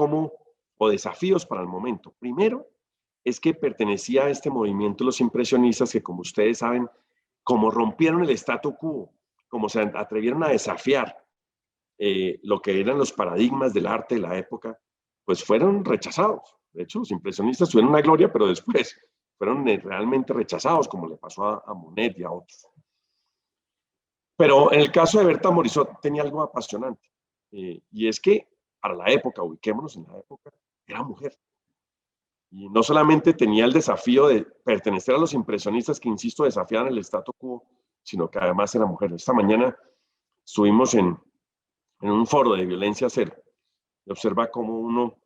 Speaker 3: o desafíos para el momento. Primero, es que pertenecía a este movimiento los impresionistas que, como ustedes saben, como rompieron el statu quo, como se atrevieron a desafiar lo que eran los paradigmas del arte de la época, pues fueron rechazados. De hecho, los impresionistas tuvieron una gloria, pero después fueron realmente rechazados, como le pasó a Monet y a otros. Pero en el caso de Berta Morisot tenía algo apasionante, y es que para la época, ubiquémonos en la época, era mujer. Y no solamente tenía el desafío de pertenecer a los impresionistas que, insisto, desafiaban el statu quo, sino que además era mujer. Esta mañana estuvimos en un foro de violencia cero y observa cómo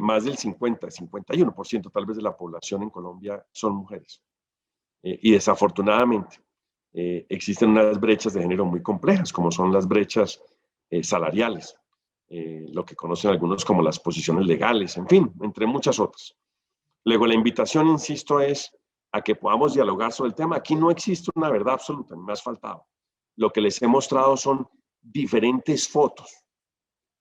Speaker 3: más del 51% tal vez de la población en Colombia son mujeres. Y desafortunadamente existen unas brechas de género muy complejas, como son las brechas salariales, lo que conocen algunos como las posiciones legales, en fin, entre muchas otras. Luego, la invitación, insisto, es a que podamos dialogar sobre el tema. Aquí no existe una verdad absoluta, ni me has faltado. Lo que les he mostrado son diferentes fotos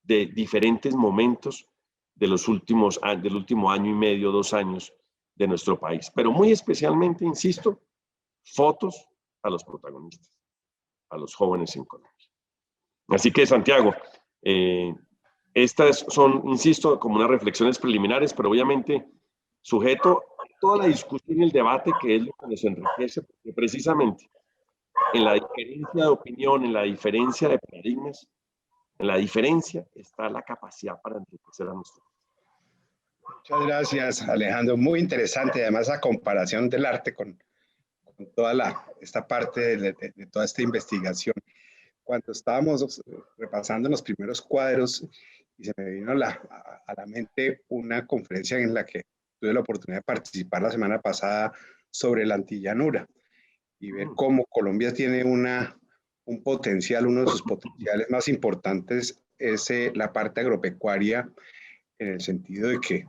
Speaker 3: de diferentes momentos del último año y medio, 2 años de nuestro país. Pero muy especialmente, insisto, fotos a los protagonistas, a los jóvenes en Colombia. Así que, Santiago, estas son, insisto, como unas reflexiones preliminares, pero obviamente sujeto a toda la discusión y el debate, que es lo que nos enriquece, porque precisamente en la diferencia de opinión, en la diferencia de paradigmas, en la diferencia está la capacidad para enriquecer a nuestro país.
Speaker 2: Muchas gracias, Alejandro. Muy interesante, además, la comparación del arte con toda esta parte de toda esta investigación. Cuando estábamos repasando los primeros cuadros, y se me vino a la mente una conferencia en la que tuve la oportunidad de participar la semana pasada sobre la antillanura y ver cómo Colombia tiene un potencial, uno de sus potenciales más importantes es la parte agropecuaria, en el sentido de que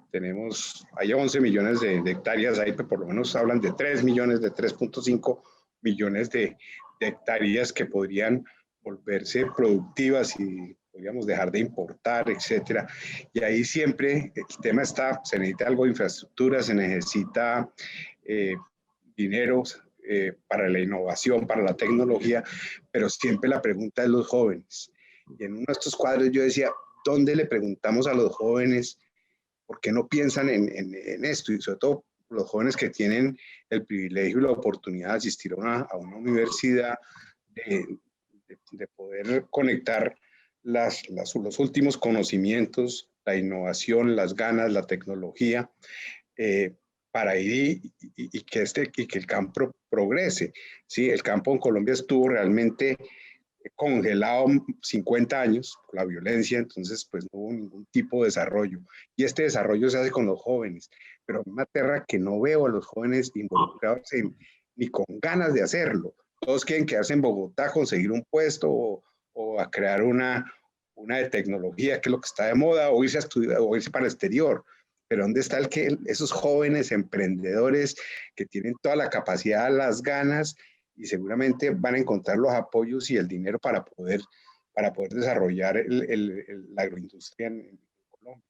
Speaker 2: hay 11 millones de hectáreas, ahí por lo menos hablan de 3 millones, de 3.5 millones de hectáreas que podrían volverse productivas y podríamos dejar de importar, etcétera. Y ahí siempre el tema se necesita algo de infraestructura, se necesita dinero para la innovación, para la tecnología, pero siempre la pregunta es los jóvenes. Y en uno de estos cuadros yo decía, ¿dónde le preguntamos a los jóvenes por qué no piensan en esto? Y sobre todo los jóvenes que tienen el privilegio y la oportunidad de asistir a una universidad, de poder conectar los últimos conocimientos, la innovación, las ganas, la tecnología, para ir y que el campo progrese. ¿Sí? El campo en Colombia estuvo realmente congelado 50 años por la violencia, entonces pues no hubo ningún tipo de desarrollo. Y este desarrollo se hace con los jóvenes, pero en una tierra que no veo a los jóvenes involucrados ni con ganas de hacerlo. Todos quieren quedarse en Bogotá, conseguir un puesto o a crear una de tecnología, que es lo que está de moda, o irse a estudiar, o irse para el exterior. pero ¿dónde está esos jóvenes emprendedores que tienen toda la capacidad, las ganas y seguramente van a encontrar los apoyos y el dinero para poder desarrollar la agroindustria en Colombia?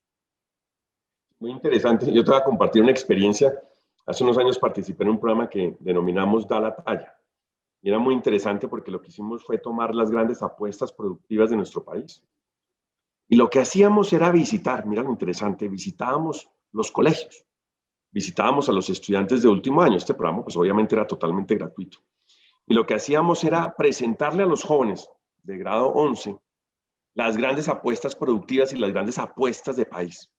Speaker 3: Muy interesante. Yo te voy a compartir una experiencia. Hace unos años participé en un programa que denominamos Da la Talla. Y era muy interesante porque lo que hicimos fue tomar las grandes apuestas productivas de nuestro país. Y lo que hacíamos era visitar, mira lo interesante, visitábamos los colegios, visitábamos a los estudiantes de último año. Este programa pues obviamente era totalmente gratuito. Y lo que hacíamos era presentarle a los jóvenes de grado 11 las grandes apuestas productivas y las grandes apuestas de país,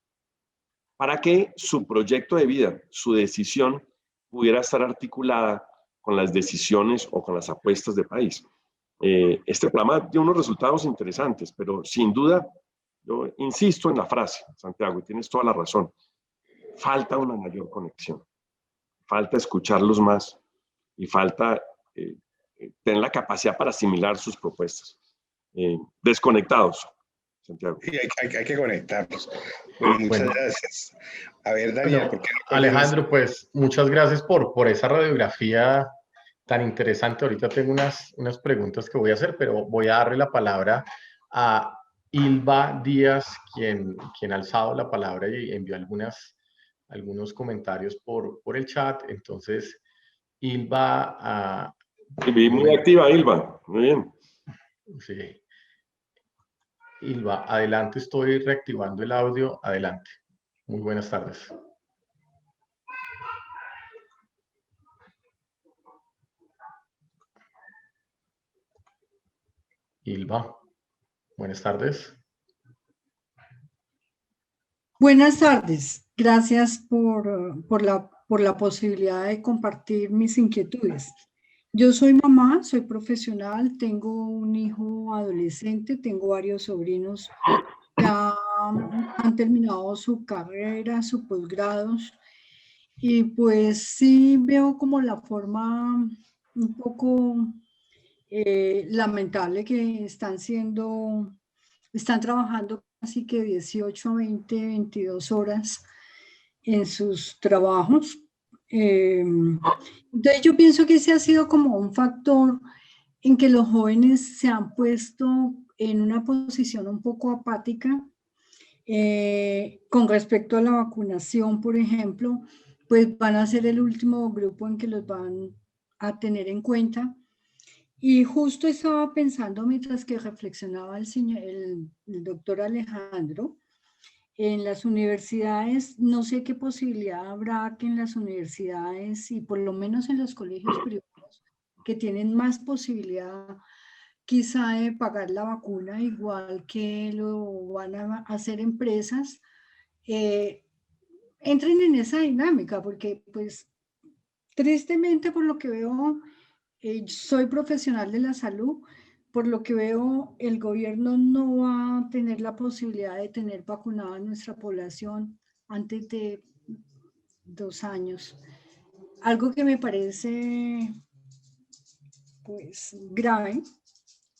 Speaker 3: para que su proyecto de vida, su decisión, pudiera estar articulada con las decisiones o con las apuestas de país. Este programa dio unos resultados interesantes, pero sin duda, yo insisto en la frase, Santiago, y tienes toda la razón, falta una mayor conexión, falta escucharlos más y falta tener la capacidad para asimilar sus propuestas. Desconectados, Santiago.
Speaker 2: Sí, hay que conectarnos. Bueno, muchas gracias. A ver, Daniel,
Speaker 1: Bueno,
Speaker 2: ¿por qué no
Speaker 1: Alejandro, pues muchas gracias por esa radiografía tan interesante. Ahorita tengo unas preguntas que voy a hacer, pero voy a darle la palabra a Ilva Díaz, quien ha alzado la palabra y envió algunos comentarios por el chat. Entonces, Ilva,
Speaker 3: Muy activa, Ilva. Muy bien.
Speaker 1: sí. Ilva, adelante, estoy reactivando el audio. Adelante. Muy buenas tardes. Ilva, buenas tardes.
Speaker 4: Buenas tardes. Gracias por la posibilidad de compartir mis inquietudes. Yo soy mamá, soy profesional, tengo un hijo adolescente, tengo varios sobrinos que han terminado su carrera, sus posgrados, y pues sí veo como la forma un poco lamentable que están trabajando casi que 18, 20, 22 horas en sus trabajos. Entonces yo pienso que ese ha sido como un factor en que los jóvenes se han puesto en una posición un poco apática con respecto a la vacunación, por ejemplo, pues van a ser el último grupo en que los van a tener en cuenta. Y justo estaba pensando mientras que reflexionaba el doctor Alejandro, en las universidades, no sé qué posibilidad habrá que en las universidades y por lo menos en los colegios privados que tienen más posibilidad quizá de pagar la vacuna igual que lo van a hacer empresas, entren en esa dinámica porque pues tristemente por lo que veo, soy profesional de la salud, por lo que veo, el gobierno no va a tener la posibilidad de tener vacunada a nuestra población antes de 2 años. Algo que me parece pues grave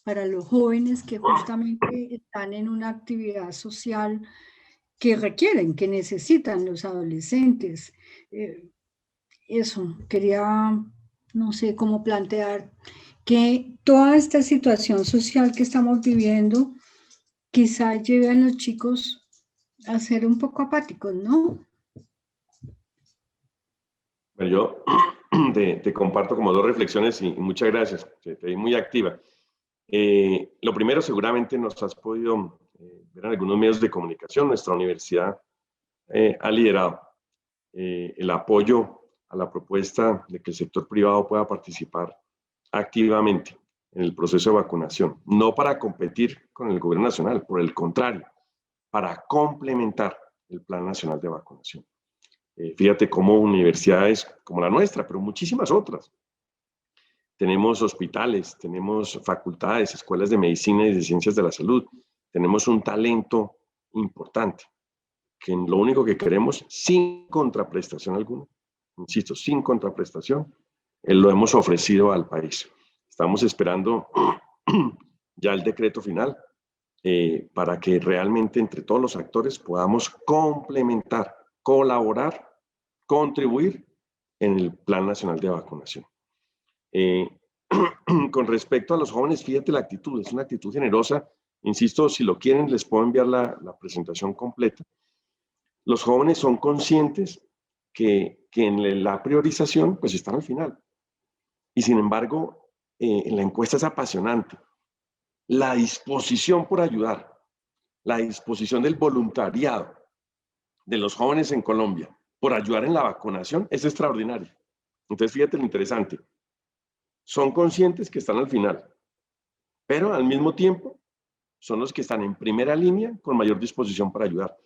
Speaker 4: para los jóvenes que justamente están en una actividad social que requieren, que necesitan los adolescentes. Eso, quería, no sé, cómo plantear que toda esta situación social que estamos viviendo quizá lleve a los chicos a ser un poco apáticos, ¿no?
Speaker 3: Bueno, yo te comparto como dos reflexiones y muchas gracias. Te vi muy activa. Lo primero, seguramente nos has podido ver en algunos medios de comunicación. Nuestra universidad ha liderado el apoyo a la propuesta de que el sector privado pueda participar activamente en el proceso de vacunación, no para competir con el gobierno nacional, por el contrario, para complementar el Plan Nacional de Vacunación. Fíjate cómo universidades como la nuestra, pero muchísimas otras, tenemos hospitales, tenemos facultades, escuelas de medicina y de ciencias de la salud, tenemos un talento importante, que lo único que queremos, sin contraprestación alguna, insisto, sin contraprestación, lo hemos ofrecido al país. Estamos esperando ya el decreto final para que realmente entre todos los actores podamos complementar colaborar, contribuir en el Plan Nacional de Vacunación. Con respecto a los jóvenes, fíjate la actitud, es una actitud generosa. Insisto, si lo quieren, les puedo enviar la presentación completa. Los jóvenes son conscientes que en la priorización, pues están al final. Y sin embargo, en la encuesta es apasionante. La disposición por ayudar, la disposición del voluntariado de los jóvenes en Colombia por ayudar en la vacunación es extraordinaria. Entonces, fíjate lo interesante. Son conscientes que están al final, pero al mismo tiempo son los que están en primera línea con mayor disposición para ayudar.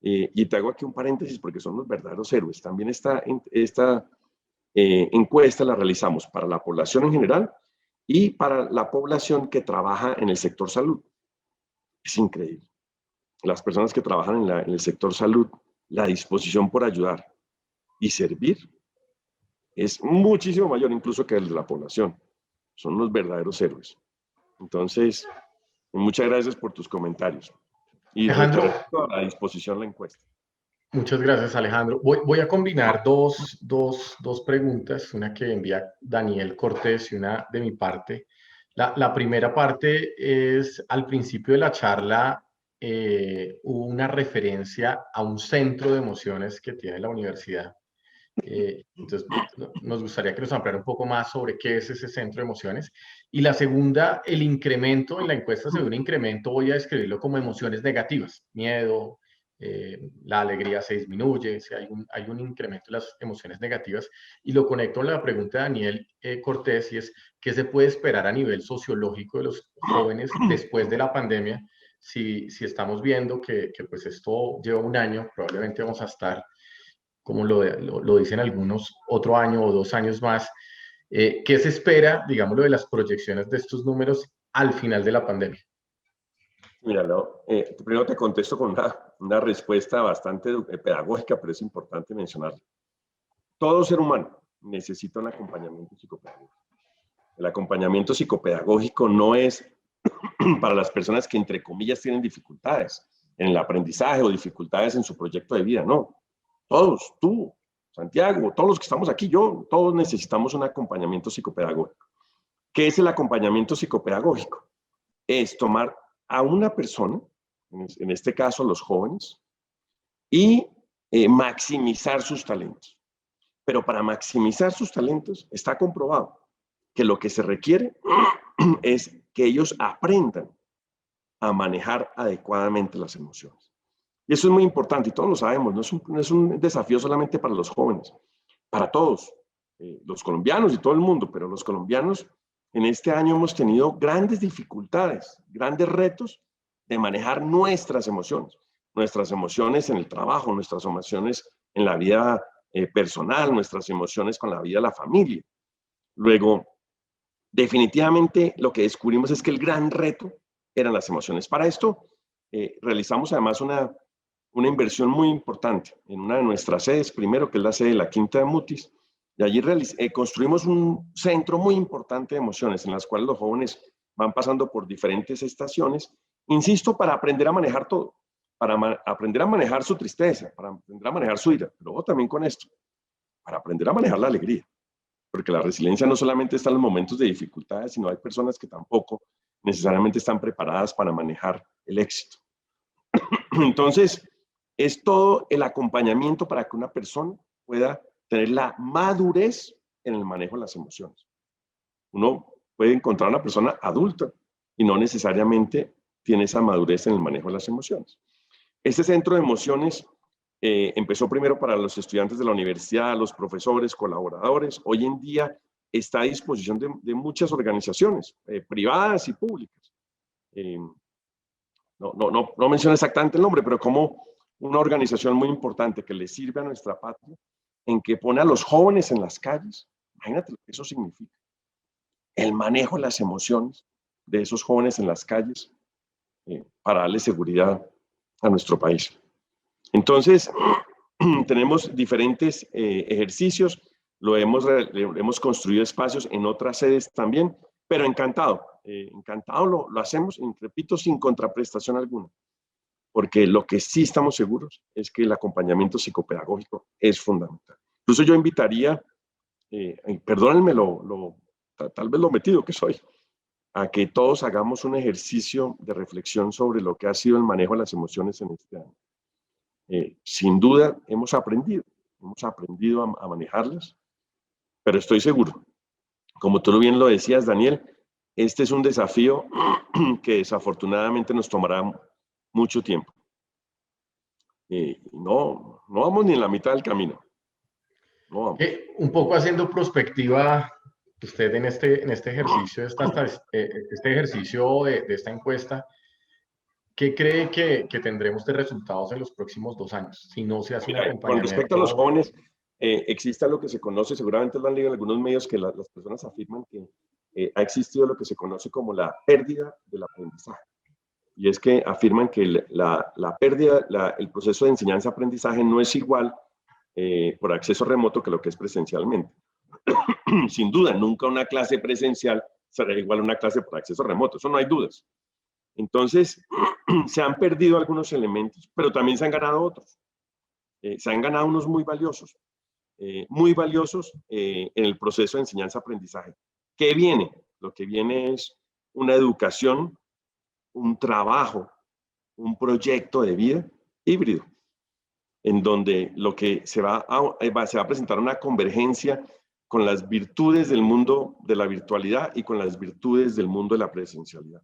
Speaker 3: Y te hago aquí un paréntesis porque son los verdaderos héroes. También esta encuesta la realizamos para la población en general y para la población que trabaja en el sector salud. Es increíble. Las personas que trabajan en el sector salud, la disposición por ayudar y servir es muchísimo mayor incluso que el de la población. Son los verdaderos héroes. Entonces, muchas gracias por tus comentarios. Y
Speaker 1: Alejandro,
Speaker 3: reto a la disposición la encuesta.
Speaker 1: muchas gracias, Alejandro. Voy a combinar dos preguntas, una que envía Daniel Cortés y una de mi parte. La primera parte es, al principio de la charla, hubo una referencia a un centro de emociones que tiene la universidad. Entonces, nos gustaría que nos ampliara un poco más sobre qué es ese centro de emociones. Y la segunda, el incremento en la encuesta se ve un incremento, voy a describirlo como emociones negativas, miedo, la alegría se disminuye, o sea, hay un incremento en las emociones negativas. Y lo conecto a la pregunta de Daniel Cortés, y es, ¿qué se puede esperar a nivel sociológico de los jóvenes después de la pandemia? Si estamos viendo que pues esto lleva un año, probablemente vamos a estar, como lo dicen algunos, otro año o 2 años más. ¿Qué se espera, digámoslo, de las proyecciones de estos números al final de la pandemia?
Speaker 3: Mira, primero te contesto con una respuesta bastante pedagógica, pero es importante mencionarlo. Todo ser humano necesita un acompañamiento psicopedagógico. El acompañamiento psicopedagógico no es para las personas que, entre comillas, tienen dificultades en el aprendizaje o dificultades en su proyecto de vida, no. Todos, tú, Santiago, todos los que estamos aquí, yo, todos necesitamos un acompañamiento psicopedagógico. ¿Qué es el acompañamiento psicopedagógico? Es tomar a una persona, en este caso los jóvenes, y maximizar sus talentos. Pero para maximizar sus talentos está comprobado que lo que se requiere es que ellos aprendan a manejar adecuadamente las emociones. Y eso es muy importante y todos lo sabemos, no es un desafío solamente para los jóvenes, para todos, los colombianos y todo el mundo, pero los colombianos en este año hemos tenido grandes dificultades, grandes retos de manejar nuestras emociones en el trabajo, nuestras emociones en la vida personal, nuestras emociones con la vida de la familia. Luego, definitivamente lo que descubrimos es que el gran reto eran las emociones. Para esto, realizamos además una inversión muy importante en una de nuestras sedes, primero que es la sede de la Quinta de Mutis, y allí construimos un centro muy importante de emociones en las cuales los jóvenes van pasando por diferentes estaciones, insisto, para aprender a manejar todo, para aprender a manejar su tristeza, para aprender a manejar su ira, pero luego también con esto, para aprender a manejar la alegría, porque la resiliencia no solamente está en los momentos de dificultades, sino hay personas que tampoco necesariamente están preparadas para manejar el éxito. Entonces, es todo el acompañamiento para que una persona pueda tener la madurez en el manejo de las emociones. Uno puede encontrar una persona adulta y no necesariamente tiene esa madurez en el manejo de las emociones. Este centro de emociones empezó primero para los estudiantes de la universidad, los profesores, colaboradores. Hoy en día está a disposición de muchas organizaciones, privadas y públicas. No menciono exactamente el nombre, pero como una organización muy importante que le sirve a nuestra patria, en que pone a los jóvenes en las calles. Imagínate lo que eso significa. El manejo de las emociones de esos jóvenes en las calles para darle seguridad a nuestro país. Entonces, tenemos diferentes ejercicios, hemos construido espacios en otras sedes también, pero encantado lo hacemos, repito, sin contraprestación alguna. porque lo que sí estamos seguros es que el acompañamiento psicopedagógico es fundamental. Incluso yo invitaría, perdónenme tal vez lo metido que soy, a que todos hagamos un ejercicio de reflexión sobre lo que ha sido el manejo de las emociones en este año. Sin duda hemos aprendido a manejarlas, pero estoy seguro, como tú bien lo decías, Daniel, este es un desafío que desafortunadamente nos tomará mucho tiempo. No vamos ni en la mitad del camino. No vamos.
Speaker 1: Un poco haciendo prospectiva, usted en este ejercicio, este ejercicio de esta encuesta, ¿qué cree que tendremos de resultados en los próximos 2 años? Si no se hace un
Speaker 3: Mira, con respecto a
Speaker 1: acompañamiento.
Speaker 3: los jóvenes, existe lo que se conoce, seguramente lo han leído en algunos medios, que las personas afirman que ha existido lo que se conoce como la pérdida del aprendizaje. Y es que afirman que la pérdida, el proceso de enseñanza-aprendizaje no es igual por acceso remoto que lo que es presencialmente. Sin duda, nunca una clase presencial será igual a una clase por acceso remoto, eso no hay dudas. Entonces, se han perdido algunos elementos, pero también se han ganado otros. Se han ganado unos muy valiosos en el proceso de enseñanza-aprendizaje. ¿Qué viene? Lo que viene es una educación, un trabajo, un proyecto de vida híbrido, en donde lo que se va a presentar una convergencia con las virtudes del mundo de la virtualidad y con las virtudes del mundo de la presencialidad.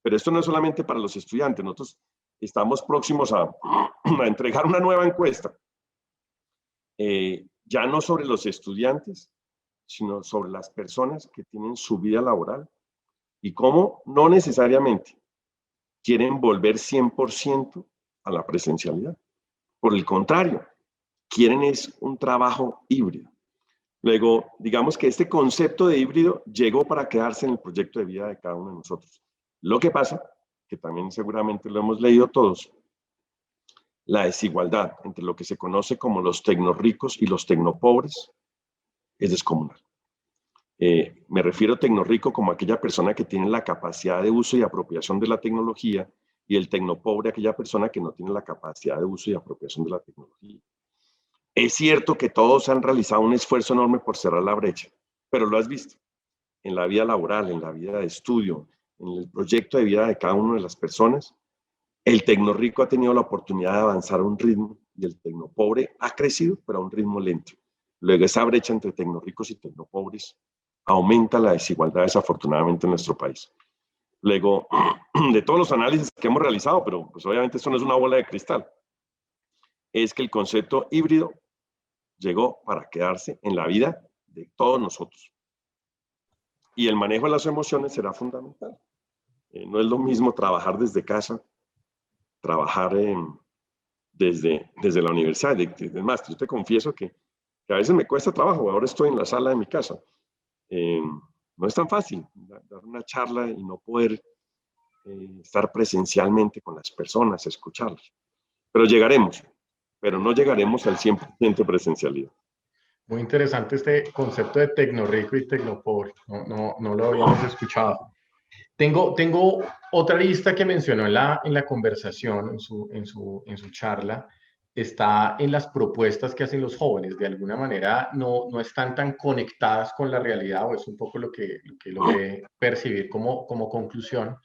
Speaker 3: Pero esto no es solamente para los estudiantes, nosotros estamos próximos a entregar una nueva encuesta, ya no sobre los estudiantes, sino sobre las personas que tienen su vida laboral y cómo no necesariamente quieren volver 100% a la presencialidad. Por el contrario, quieren es un trabajo híbrido. Luego, digamos que este concepto de híbrido llegó para quedarse en el proyecto de vida de cada uno de nosotros. Lo que pasa, que también seguramente lo hemos leído todos, la desigualdad entre lo que se conoce como los tecnorricos y los tecnopobres es descomunal. Me refiero a tecnorrico como aquella persona que tiene la capacidad de uso y apropiación de la tecnología, y el tecnopobre aquella persona que no tiene la capacidad de uso y apropiación de la tecnología. Es cierto que todos han realizado un esfuerzo enorme por cerrar la brecha, pero lo has visto en la vida laboral, en la vida de estudio, en el proyecto de vida de cada una de las personas. El tecnorrico ha tenido la oportunidad de avanzar a un ritmo y el tecnopobre ha crecido, pero a un ritmo lento. Luego esa brecha entre tecnorricos y tecnopobres aumenta la desigualdad desafortunadamente en nuestro país. Luego, de todos los análisis que hemos realizado, pero pues obviamente esto no es una bola de cristal, es que el concepto híbrido llegó para quedarse en la vida de todos nosotros. Y el manejo de las emociones será fundamental. No es lo mismo trabajar desde casa, trabajar desde la universidad. Es más, yo te confieso que a veces me cuesta trabajo. Ahora estoy en la sala de mi casa. No es tan fácil dar una charla y no poder estar presencialmente con las personas, escucharlos. Pero llegaremos, pero no llegaremos al 100% presencialidad.
Speaker 1: Muy interesante este concepto de tecnorrico y tecnopobre. No lo habíamos escuchado. Tengo otra lista que mencionó en la conversación, en su charla, está en las propuestas que hacen los jóvenes. De alguna manera no están tan conectadas con la realidad, o es un poco lo que logré percibir como conclusión.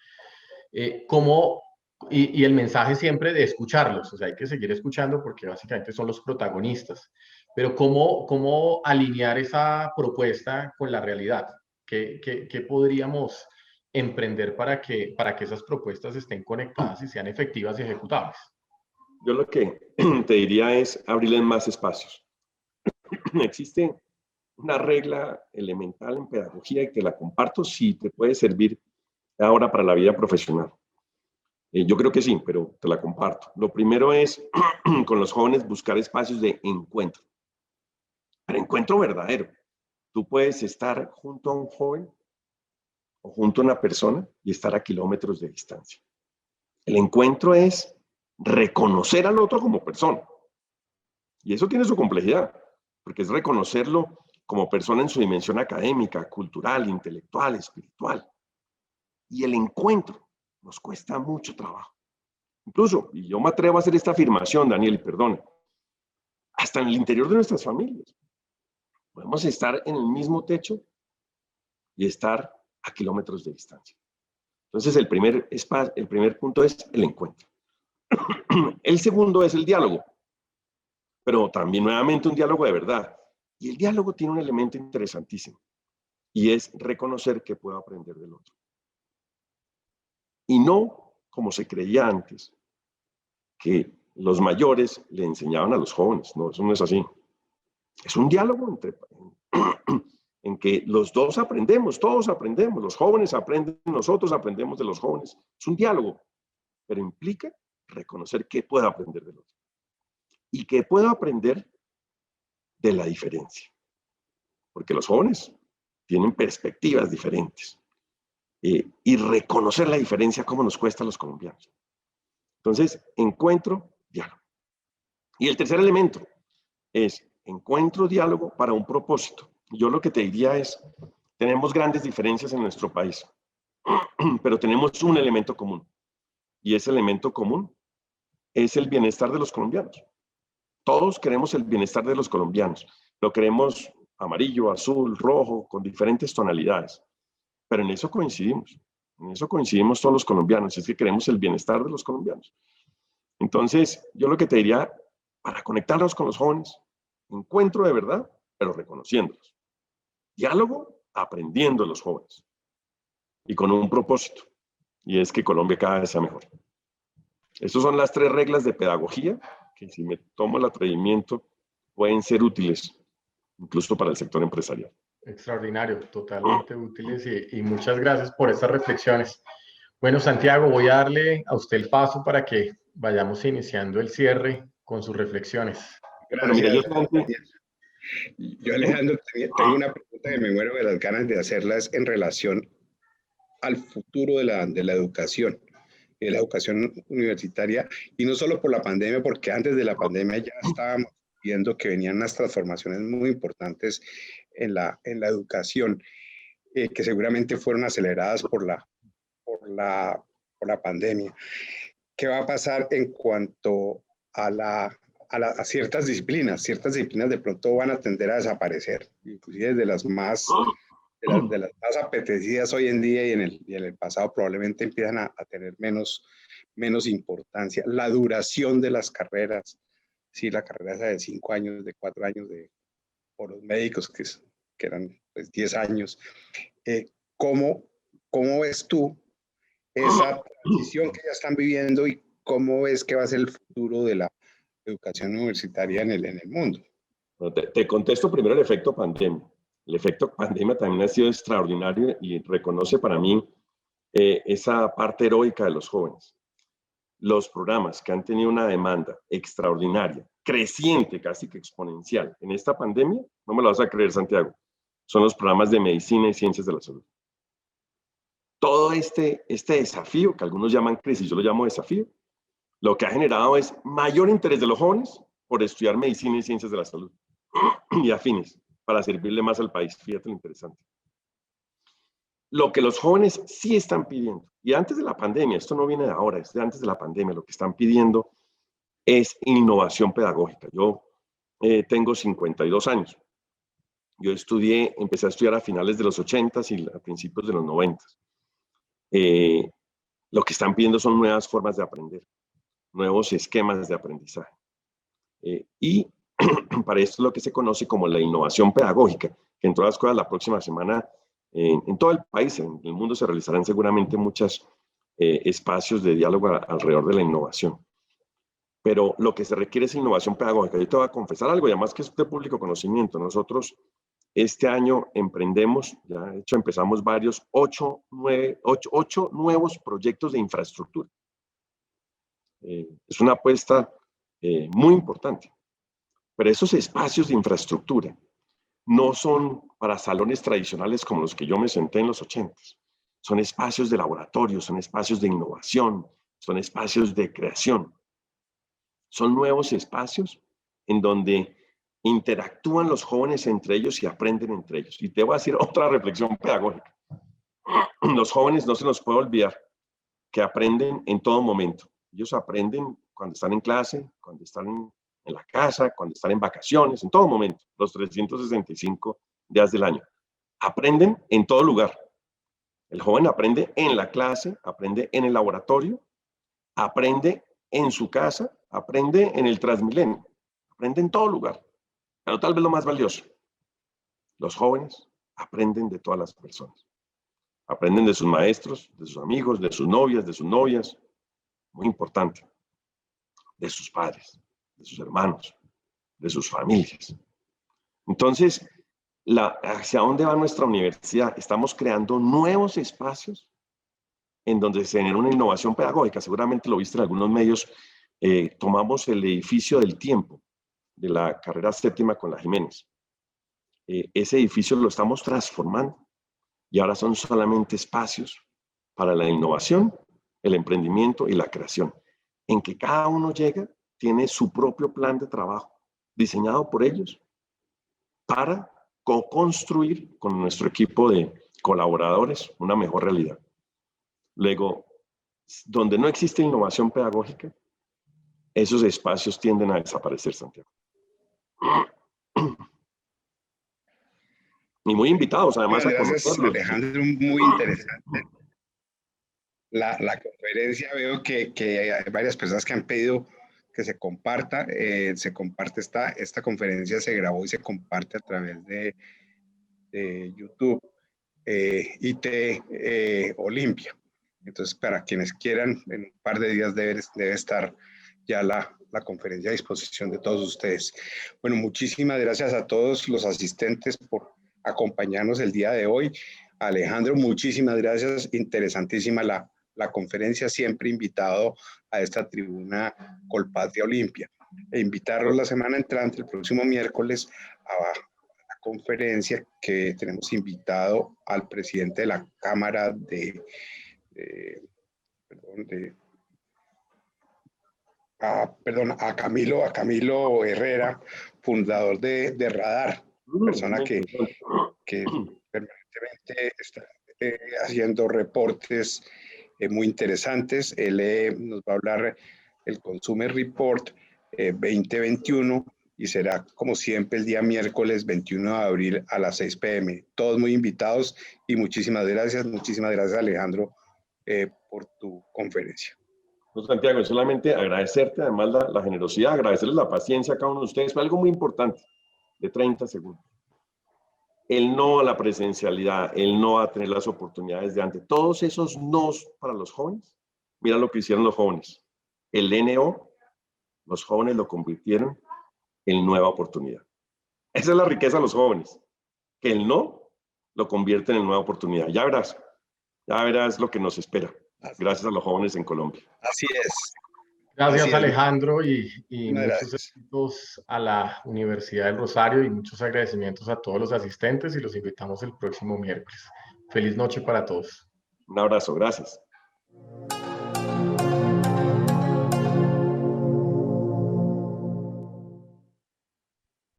Speaker 1: Y el mensaje siempre de escucharlos, o sea, hay que seguir escuchando porque básicamente son los protagonistas. Pero ¿cómo alinear esa propuesta con la realidad? ¿Qué podríamos emprender para que esas propuestas estén conectadas y sean efectivas y ejecutables?
Speaker 3: Yo lo que te diría es abrirles más espacios. Existe una regla elemental en pedagogía y te la comparto si te puede servir ahora para la vida profesional. Yo creo que sí, pero te la comparto. Lo primero es con los jóvenes buscar espacios de encuentro, pero encuentro verdadero. Tú puedes estar junto a un joven o junto a una persona y estar a kilómetros de distancia. El encuentro es reconocer al otro como persona. Y eso tiene su complejidad, porque es reconocerlo como persona en su dimensión académica, cultural, intelectual, espiritual. Y el encuentro nos cuesta mucho trabajo. Incluso, y yo me atrevo a hacer esta afirmación, Daniel, y perdona, hasta en el interior de nuestras familias. Podemos estar en el mismo techo y estar a kilómetros de distancia. Entonces, el primer punto es el encuentro. El segundo es el diálogo, pero también nuevamente un diálogo de verdad. Y el diálogo tiene un elemento interesantísimo, y es reconocer que puedo aprender del otro. Y no como se creía antes, que los mayores le enseñaban a los jóvenes. No, eso no es así. Es un diálogo en que los dos aprendemos, todos aprendemos, los jóvenes aprenden, nosotros aprendemos de los jóvenes. Es un diálogo, pero implica reconocer que puedo aprender del otro y que puedo aprender de la diferencia, porque los jóvenes tienen perspectivas diferentes y reconocer la diferencia, cómo nos cuesta a los colombianos. Entonces, encuentro, diálogo. Y el tercer elemento es encuentro, diálogo para un propósito. Yo lo que te diría es, tenemos grandes diferencias en nuestro país, pero tenemos un elemento común. Y ese elemento común es el bienestar de los colombianos. Todos queremos el bienestar de los colombianos. Lo queremos amarillo, azul, rojo, con diferentes tonalidades. Pero en eso coincidimos. En eso coincidimos todos los colombianos. Es que queremos el bienestar de los colombianos. Entonces, yo lo que te diría, para conectarnos con los jóvenes, encuentro de verdad, pero reconociéndolos. Diálogo, aprendiendo de los jóvenes. Y con un propósito. Y es que Colombia cada vez sea mejor. Estas son las 3 reglas de pedagogía que, si me tomo el atrevimiento, pueden ser útiles, incluso para el sector empresarial.
Speaker 1: Extraordinario, totalmente útiles y muchas gracias por estas reflexiones. Bueno, Santiago, voy a darle a usted el paso para que vayamos iniciando el cierre con sus reflexiones.
Speaker 2: Gracias. Bueno, mira, yo Alejandro, tengo una pregunta que me muero de las ganas de hacerlas en relación al futuro de la educación universitaria, y no solo por la pandemia, porque antes de la pandemia ya estábamos viendo que venían unas transformaciones muy importantes en la educación, que seguramente fueron aceleradas por la pandemia. ¿Qué va a pasar en cuanto a ciertas disciplinas? Ciertas disciplinas de pronto van a tender a desaparecer, inclusive de las más apetecidas hoy en día, y en el pasado probablemente empiezan a tener menos importancia. La duración de las carreras, sí, la carrera esa de 5 años, de 4 años, por los médicos que eran pues 10 años. ¿Cómo ves tú esa transición que ya están viviendo, y cómo ves que va a ser el futuro de la educación universitaria en el mundo?
Speaker 3: Te contesto primero el efecto pandemia. El efecto pandemia también ha sido extraordinario y reconoce para mí esa parte heroica de los jóvenes. Los programas que han tenido una demanda extraordinaria, creciente, casi que exponencial en esta pandemia, no me lo vas a creer, Santiago, son los programas de medicina y ciencias de la salud. Todo este desafío, que algunos llaman crisis, yo lo llamo desafío, lo que ha generado es mayor interés de los jóvenes por estudiar medicina y ciencias de la salud y afines, para servirle más al país. Fíjate lo interesante. Lo que los jóvenes sí están pidiendo, y antes de la pandemia, esto no viene de ahora, es de antes de la pandemia, lo que están pidiendo es innovación pedagógica. Yo tengo 52 años. Yo empecé a estudiar a finales de los 80s y a principios de los 90s. Lo que están pidiendo son nuevas formas de aprender, nuevos esquemas de aprendizaje. Y para esto es lo que se conoce como la innovación pedagógica, que en todas las cosas la próxima semana en todo el país, en el mundo, se realizarán seguramente muchos espacios de diálogo alrededor de la innovación. Pero lo que se requiere es innovación pedagógica. Yo te voy a confesar algo, y además que es de público conocimiento. Nosotros este año emprendemos, ya de hecho empezamos varios, 8 nuevos proyectos de infraestructura. Es una apuesta muy importante. Pero esos espacios de infraestructura no son para salones tradicionales como los que yo me senté en los 80s. Son espacios de laboratorio, son espacios de innovación, son espacios de creación. Son nuevos espacios en donde interactúan los jóvenes entre ellos y aprenden entre ellos. Y te voy a decir otra reflexión pedagógica. Los jóvenes, no se nos puede olvidar que aprenden en todo momento. Ellos aprenden cuando están en clase, cuando están en la casa, cuando están en vacaciones, en todo momento, los 365 días del año. Aprenden en todo lugar. El joven aprende en la clase, aprende en el laboratorio, aprende en su casa, aprende en el Transmilenio, aprende en todo lugar. Pero tal vez lo más valioso, los jóvenes aprenden de todas las personas. Aprenden de sus maestros, de sus amigos, de sus novias, muy importante, de sus padres, de sus hermanos, de sus familias. Entonces, ¿hacia dónde va nuestra universidad? Estamos creando nuevos espacios en donde se genera una innovación pedagógica. Seguramente lo viste en algunos medios. Tomamos el edificio del tiempo de la carrera séptima con la Jiménez. Ese edificio lo estamos transformando y ahora son solamente espacios para la innovación, el emprendimiento y la creación, en que cada uno llega, tiene su propio plan de trabajo diseñado por ellos para co-construir con nuestro equipo de colaboradores una mejor realidad. Luego, donde no existe innovación pedagógica, esos espacios tienden a desaparecer, Santiago. Y muy invitados, además, a
Speaker 2: conocerlos.
Speaker 3: Gracias,
Speaker 2: Alejandro, muy interesante. La conferencia, veo que hay varias personas que han pedido que se comparta. Se comparte esta conferencia, se grabó y se comparte a través de YouTube, IT Olimpia. Entonces, para quienes quieran, en un par de días debe estar ya la conferencia a disposición de todos ustedes. Bueno, muchísimas gracias a todos los asistentes por acompañarnos el día de hoy. Alejandro, muchísimas gracias. Interesantísima la conferencia, siempre invitado a esta tribuna Colpatria Olimpia. E invitarlos la semana entrante, el próximo miércoles, a la conferencia que tenemos invitado al presidente de la Cámara a Camilo Herrera, fundador de Radar, persona que permanentemente está haciendo reportes muy interesantes. Él nos va a hablar el Consumer Report 2021 y será como siempre el día miércoles 21 de abril a las 6 p.m. Todos muy invitados y muchísimas gracias Alejandro por tu conferencia.
Speaker 3: No, Santiago, solamente agradecerte además la generosidad, agradecerles la paciencia a cada uno de ustedes. Fue algo muy importante, de 30 segundos. El no a la presencialidad, el no a tener las oportunidades de antes, todos esos nos para los jóvenes. Mira lo que hicieron los jóvenes. El NO, los jóvenes lo convirtieron en nueva oportunidad. Esa es la riqueza de los jóvenes, que el no lo convierten en nueva oportunidad. Ya verás lo que nos espera. Gracias a los jóvenes en Colombia.
Speaker 2: Así es.
Speaker 1: Gracias, Alejandro, y muchos éxitos a la Universidad del Rosario y muchos agradecimientos a todos los asistentes y los invitamos el próximo miércoles. Feliz noche para todos.
Speaker 3: Un abrazo, gracias.